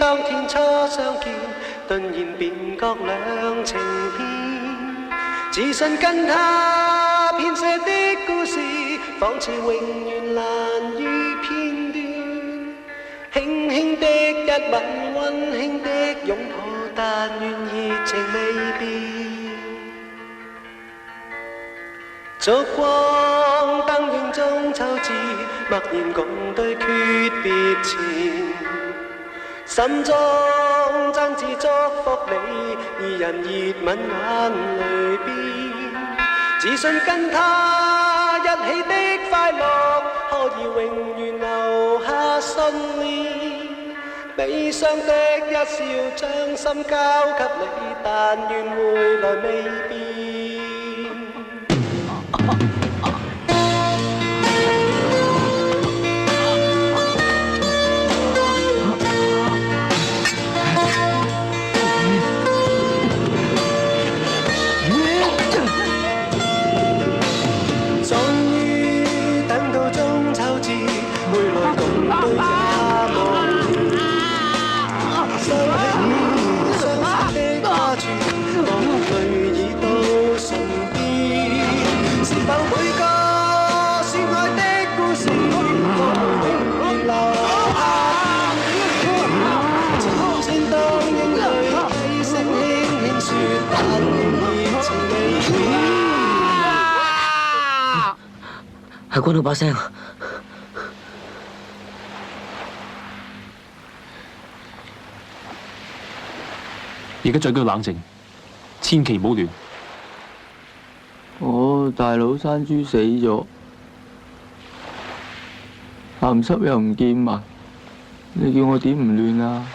當天初相見，頓然便覺兩情變，自信跟他編寫的故事，仿似永遠難於片段。輕輕的一吻，溫馨的擁抱，但願熱情未變。燭光燈影中秋至，默然共對訣別前，心中真摯祝福你，二人熱吻眼淚邊，自信跟他一起的快樂，可以永遠留下信念。悲傷的一笑，將心交給你，但願回來未變。係關到把聲。而家最緊要冷靜，千祈唔好亂。我大佬山豬死咗，鹹濕又唔見埋，你叫我點唔亂啊？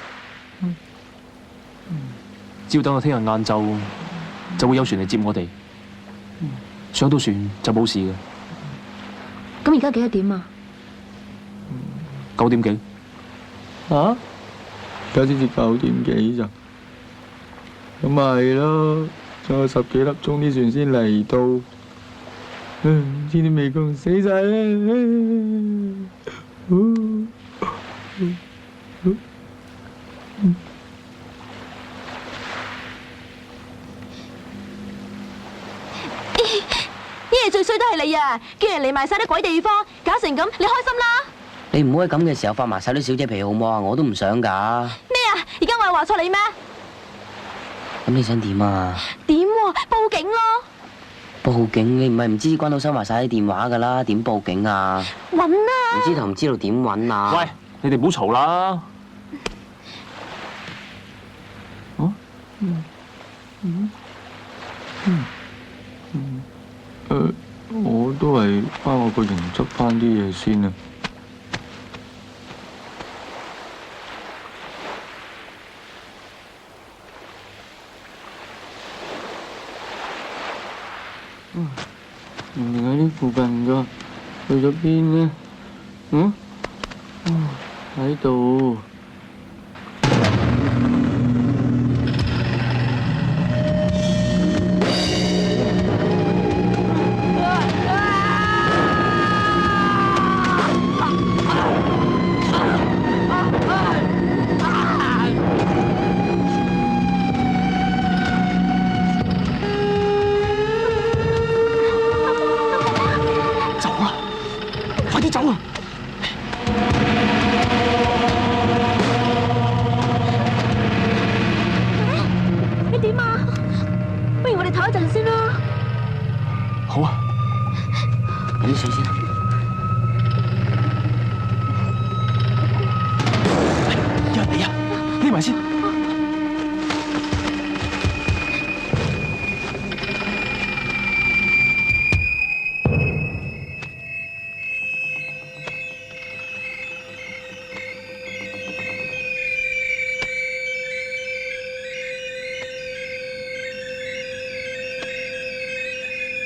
只要等到聽日晏晝，就會有船嚟接我哋。上到船就冇事嘅。咁而家幾多點啊？9點幾。嚇？而家先至9點幾咋？咁咪係咯，仲有10幾粒鐘啲船先嚟到。唔知啲美工死晒啦！呢嘢最衰都係你啊！叫人嚟埋晒啲鬼地方，搞成咁，你開心啦？你唔好喺咁嘅時候發埋晒啲小姐皮好冇啊！我都唔想㗎。咩啊？而家我係話錯你咩？咁你想點啊？點喎？報警咯！報警？你唔係唔知關到收埋晒啲電話㗎啦，點報警啊？揾啊！唔知頭唔知道點揾啊？喂，你哋唔好嘈啦！我都係翻我個營執翻啲嘢先啊。明明喺呢附近㗎，去咗邊呢？喺度。好啊，飲啲水先。有人嚟啊！匿埋先。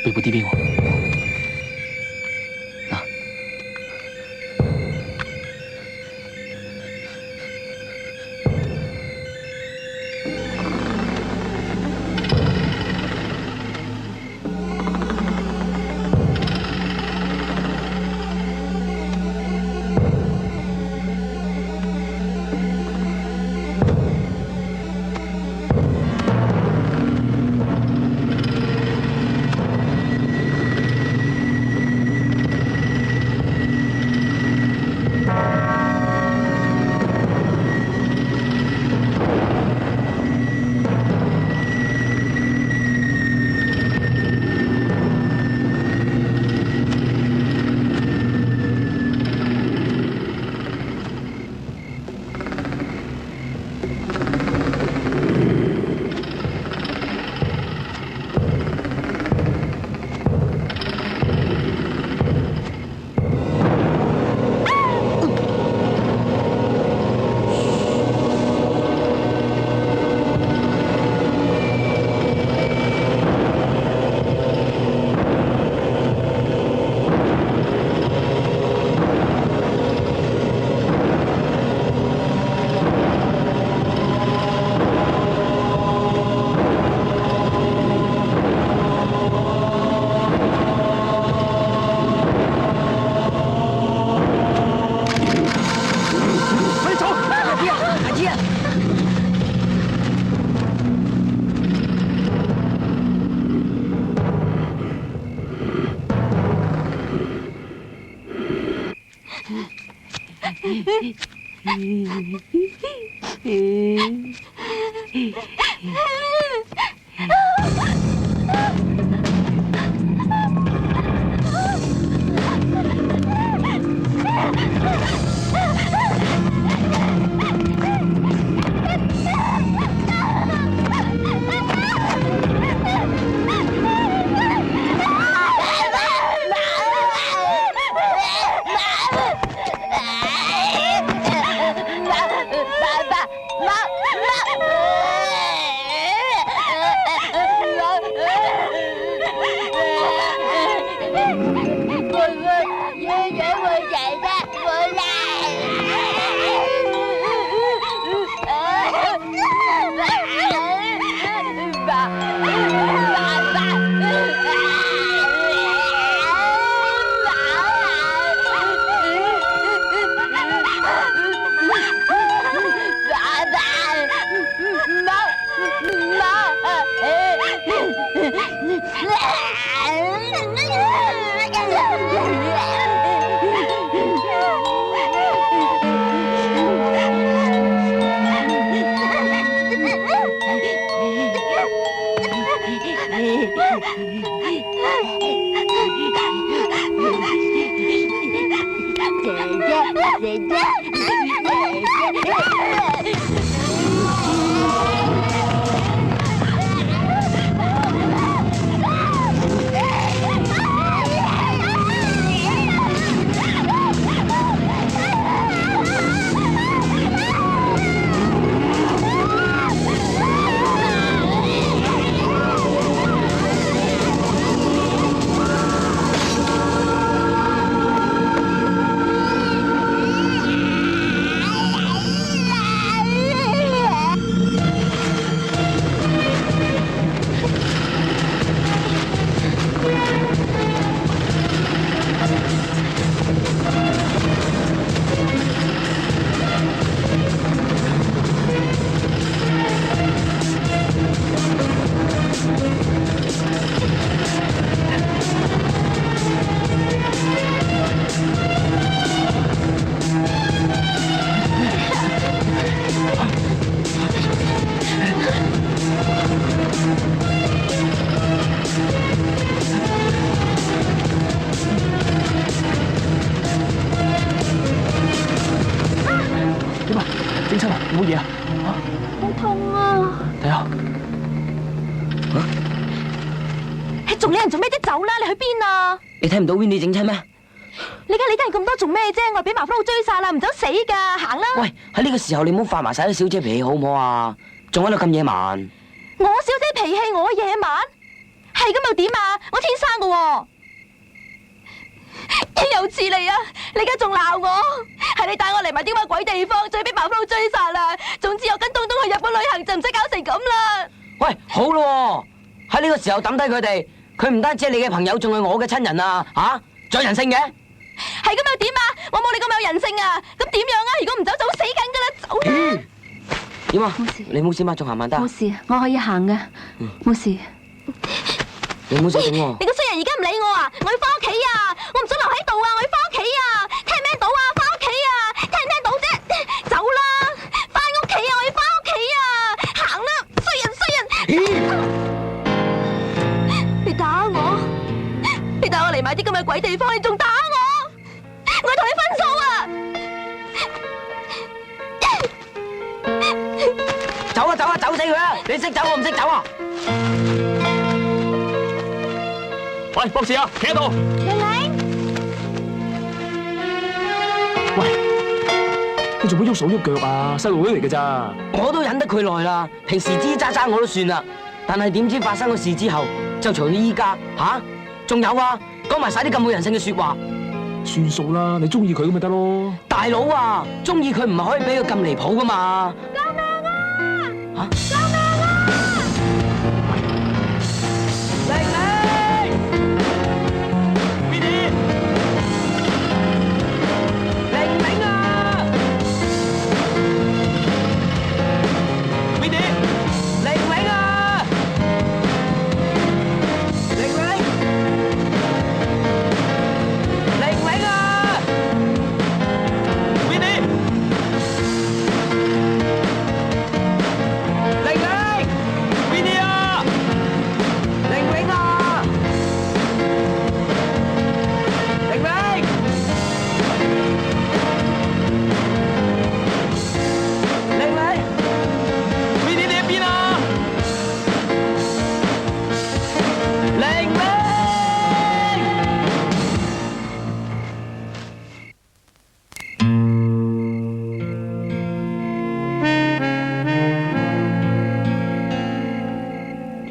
俾部 D 俾我。嗱，冇嘢啊？好痛啊！睇下，仲理人做咩啫？走啦！你去邊啊？你睇唔到 Winnie 整親咩？你而家理得人咁多做咩啫？我俾麻煩佬追殺啦，唔走死噶，行啦！喂，喺呢個時候你唔好發埋晒啲小姐脾氣好唔好啊？仲喺度咁野蠻。我小姐脾氣，我野蠻，係咁又點啊？我天生噶喎。又似你啊！你而家仲鬧我，係你帶我嚟埋啲乜鬼地方，再俾麻煩佬追殺啦！總之我跟東東去日本旅行就唔使搞成咁啦。喂，好咯，喺呢個時候抌低佢哋，佢唔單止係你嘅朋友，仲係我嘅親人啊！吓，仲有人性嘅？係咁又點啊？我冇你咁有人性啊！咁點樣啊？如果唔走就死緊噶啦，走啦！點啊？你冇事嘛？仲行唔行得？冇事，我可以行嘅，冇事。你唔好死整喎！你個衰人而家唔理我啊！我要翻屋企啊！我唔想留喺度啊！我要翻屋企啊！聽唔聽到啊？翻屋企啊！聽唔聽到啫？走啦！翻屋企啊！我要翻屋企啊！行啦！衰人衰人！你打我！你帶我嚟埋啲咁嘅鬼地方，你仲打我！我同你分手啊！走啊走啊，走死佢啊！你識走我唔識走啊！喂，博士啊，企喺度。玲玲，喂，你做乜喐手喐腳啊？細路女嚟㗎咋？我都忍得佢耐啦，平時吱喳喳我都算啦，但係點知發生個事之後，就嘈到依家吓？仲有啊，講埋晒啲咁冇人性嘅說話。算數啦，你中意佢咁咪得咯。大佬啊，中意佢唔係可以俾佢咁離譜噶嘛？救命啊！吓？救命啊！玲玲啊！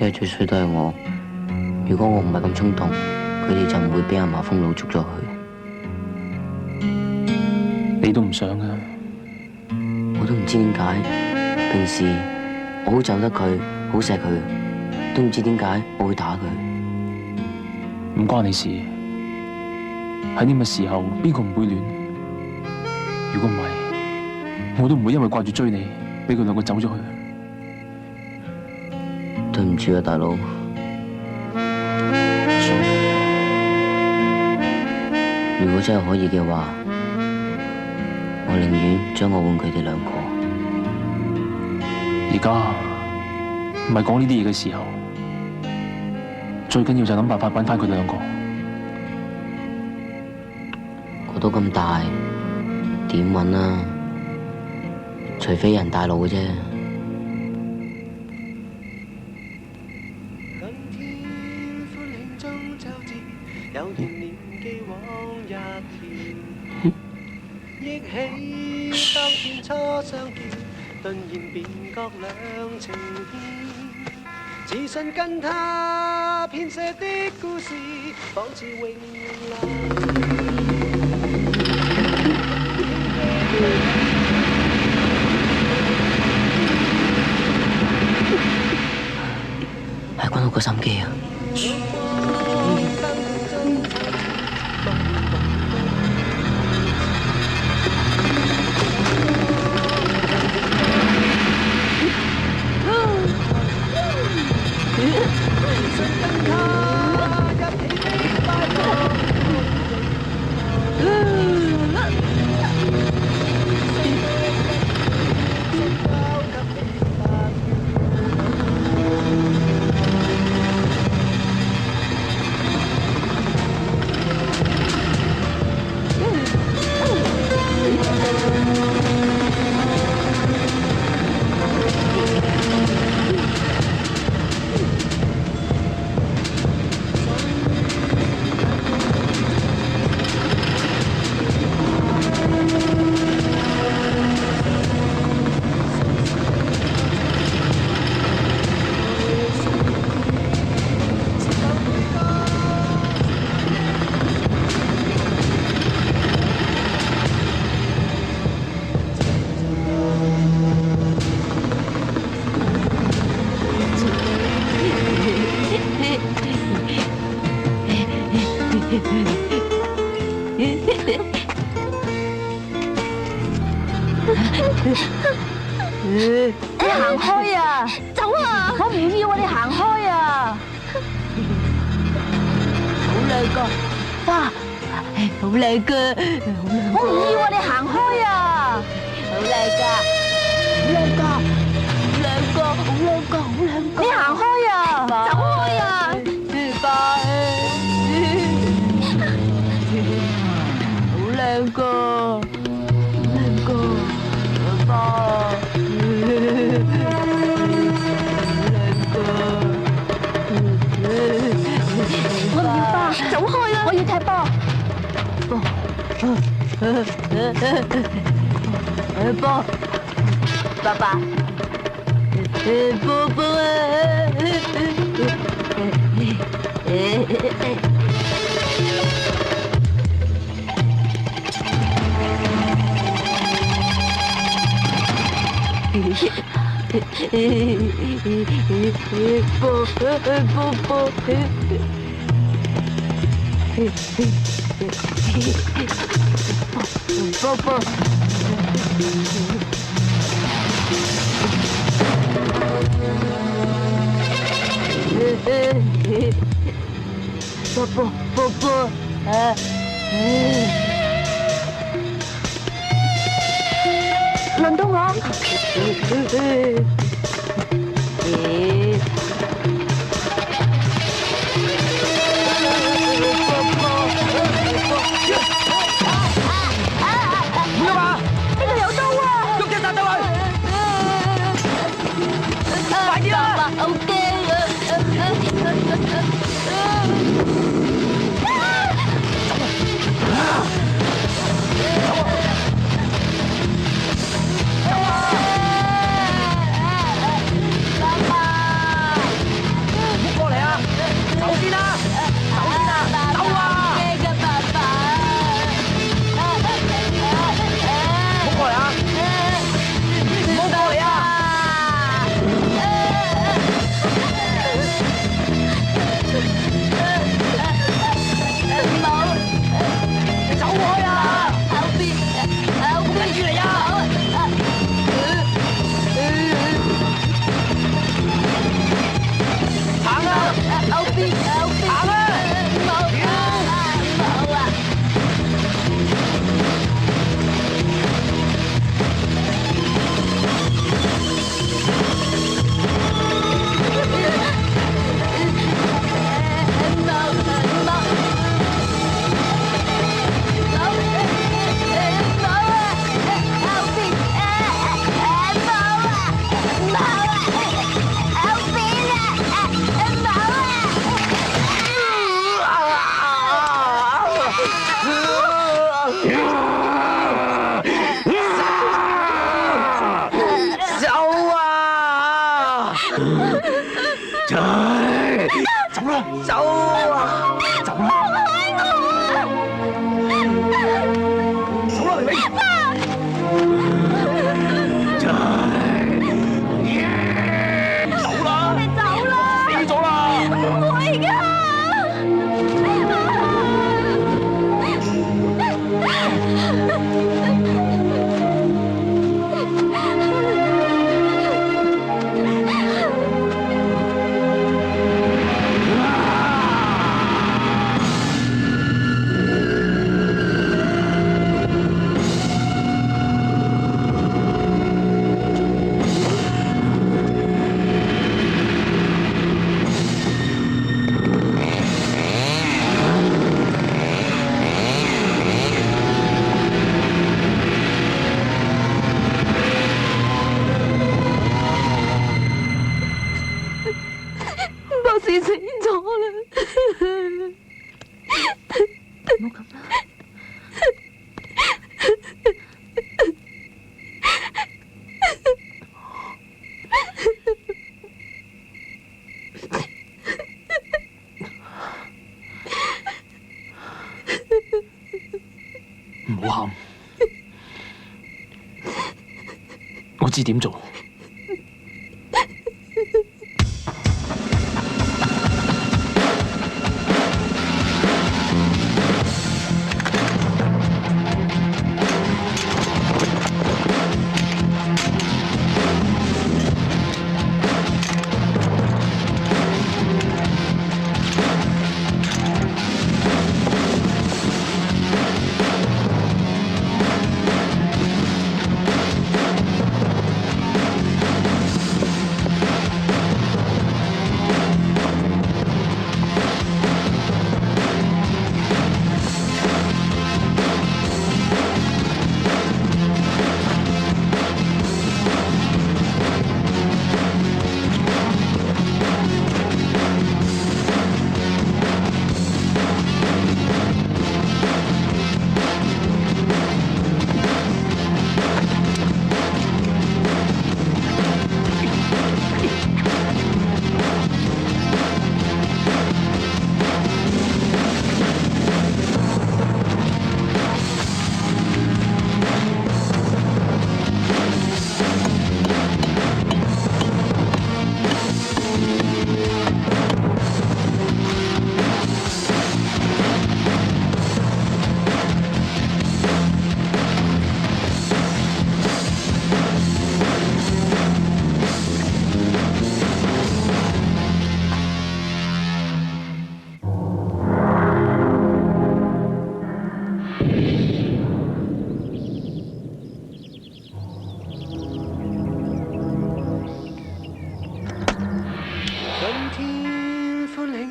因為最衰都係我。如果我唔係咁衝動，佢哋就唔會俾阿麻風佬捉咗去。你都唔想啊？我都唔知點解，平時我好就得佢，好錫佢，都唔知點解我會打佢。唔關你事。喺呢個時候，邊個唔會亂？如果唔係，我都唔會因為掛住追你，俾佢兩個走咗去。對唔住啊，大佬。如果真係可以嘅話，我寧願將我換佢哋兩個。而家唔係講呢啲嘢嘅時候，最緊要就係諗辦法揾翻佢哋兩個。個島咁大，點揾啊？除非人帶路嘅啫。有段念記往日甜，憶起當天初相見，頓然便覺兩情牽。自信跟他編寫的故事，仿似永流。係關我個心機啊！你行開啊！走啊！我唔要啊！你行開啊！好靚個花，好靚個，我唔要啊！你行開啊！好靚噶，好靚個，好靚個，好靚個，好靚個，你行開啊！走開啊！好靚個，好靚個，爸。我唔要花，走開啦！我要踢波。波，爸爸，波波輪到我。走啦，走啊，走啦，走啦，你。唔好喊，我知點做。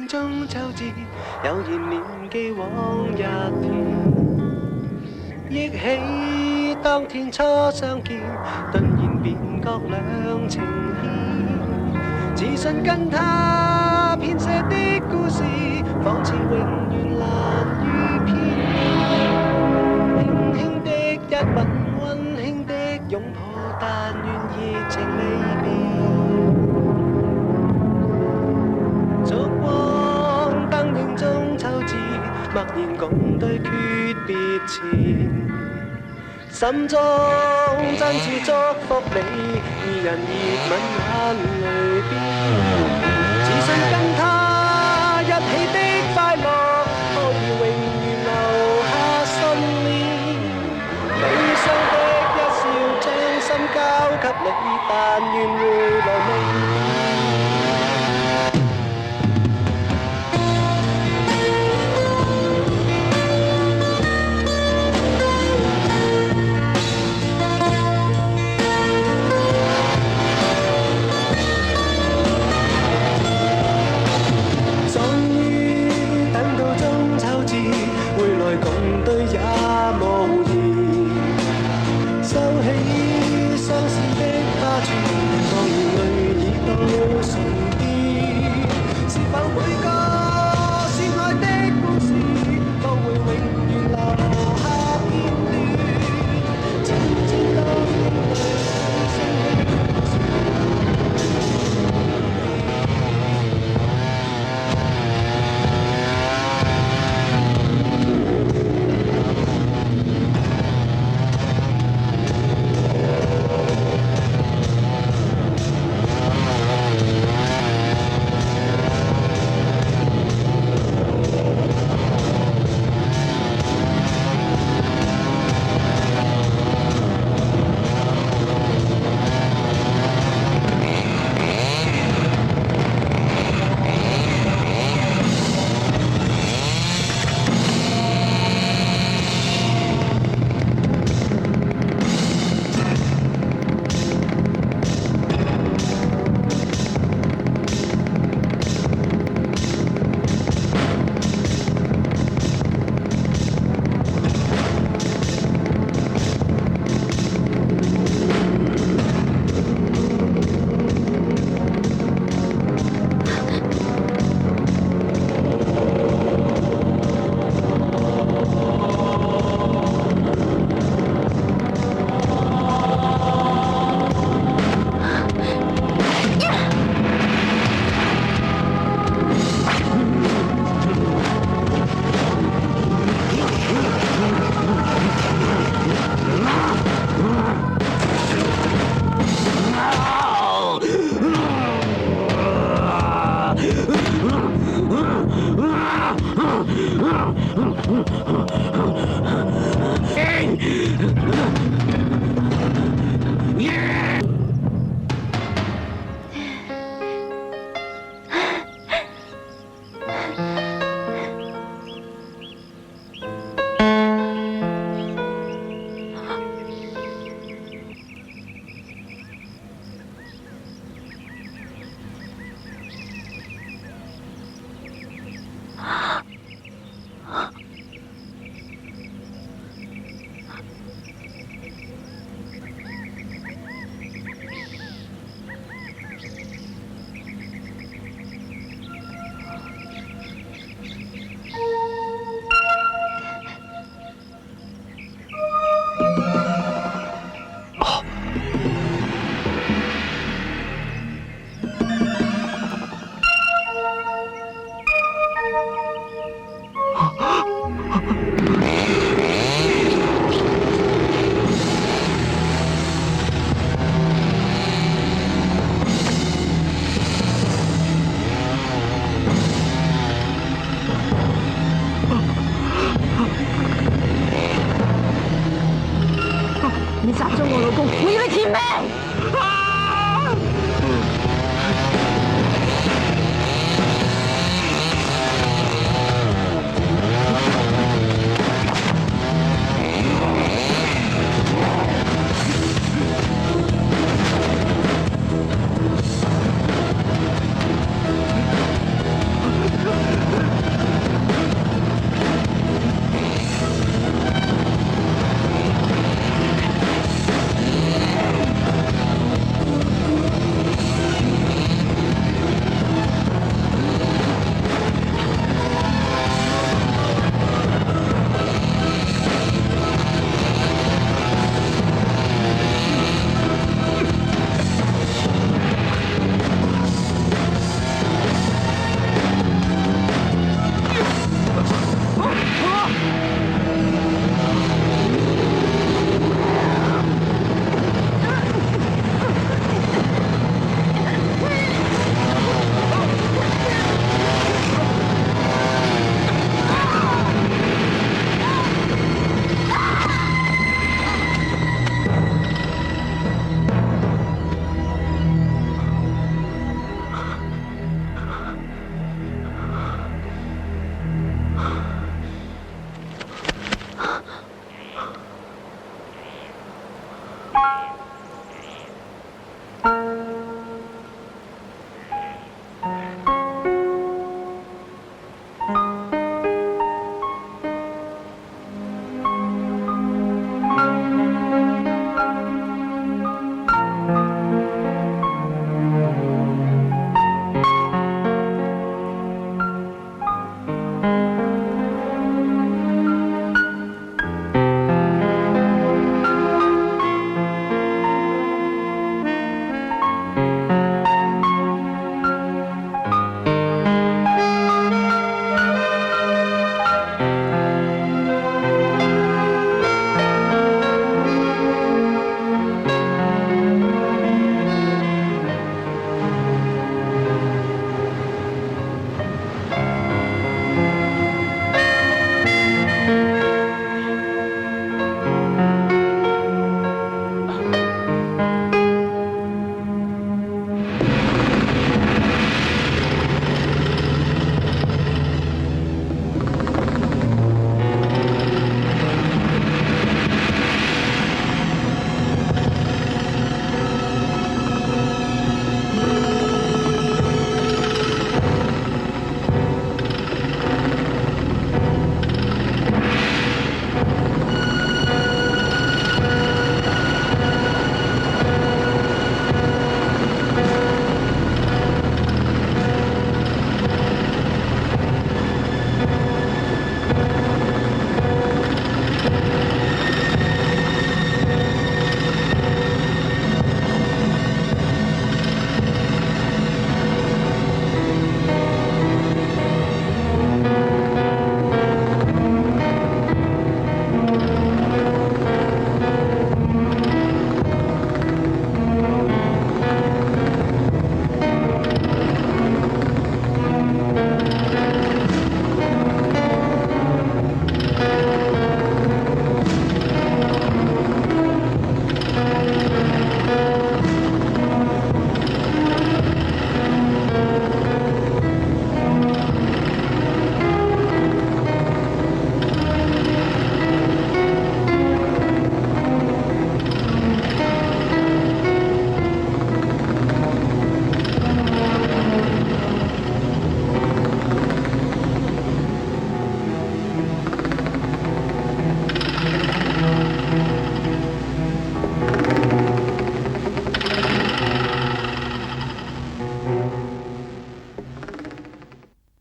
中秋節，悠然念記往日甜，憶起當天初相見，頓然便覺兩情牽。自信跟他編寫的故事，仿似永遠難於編。輕輕的一吻，溫馨的擁抱，但願熱情未變。默然共對訣別前，心中真摯祝福你，二人熱吻眼淚邊。自信跟他一起的快樂，可以永遠留下信念。悲傷的一笑，將心交給你，但願回來未。放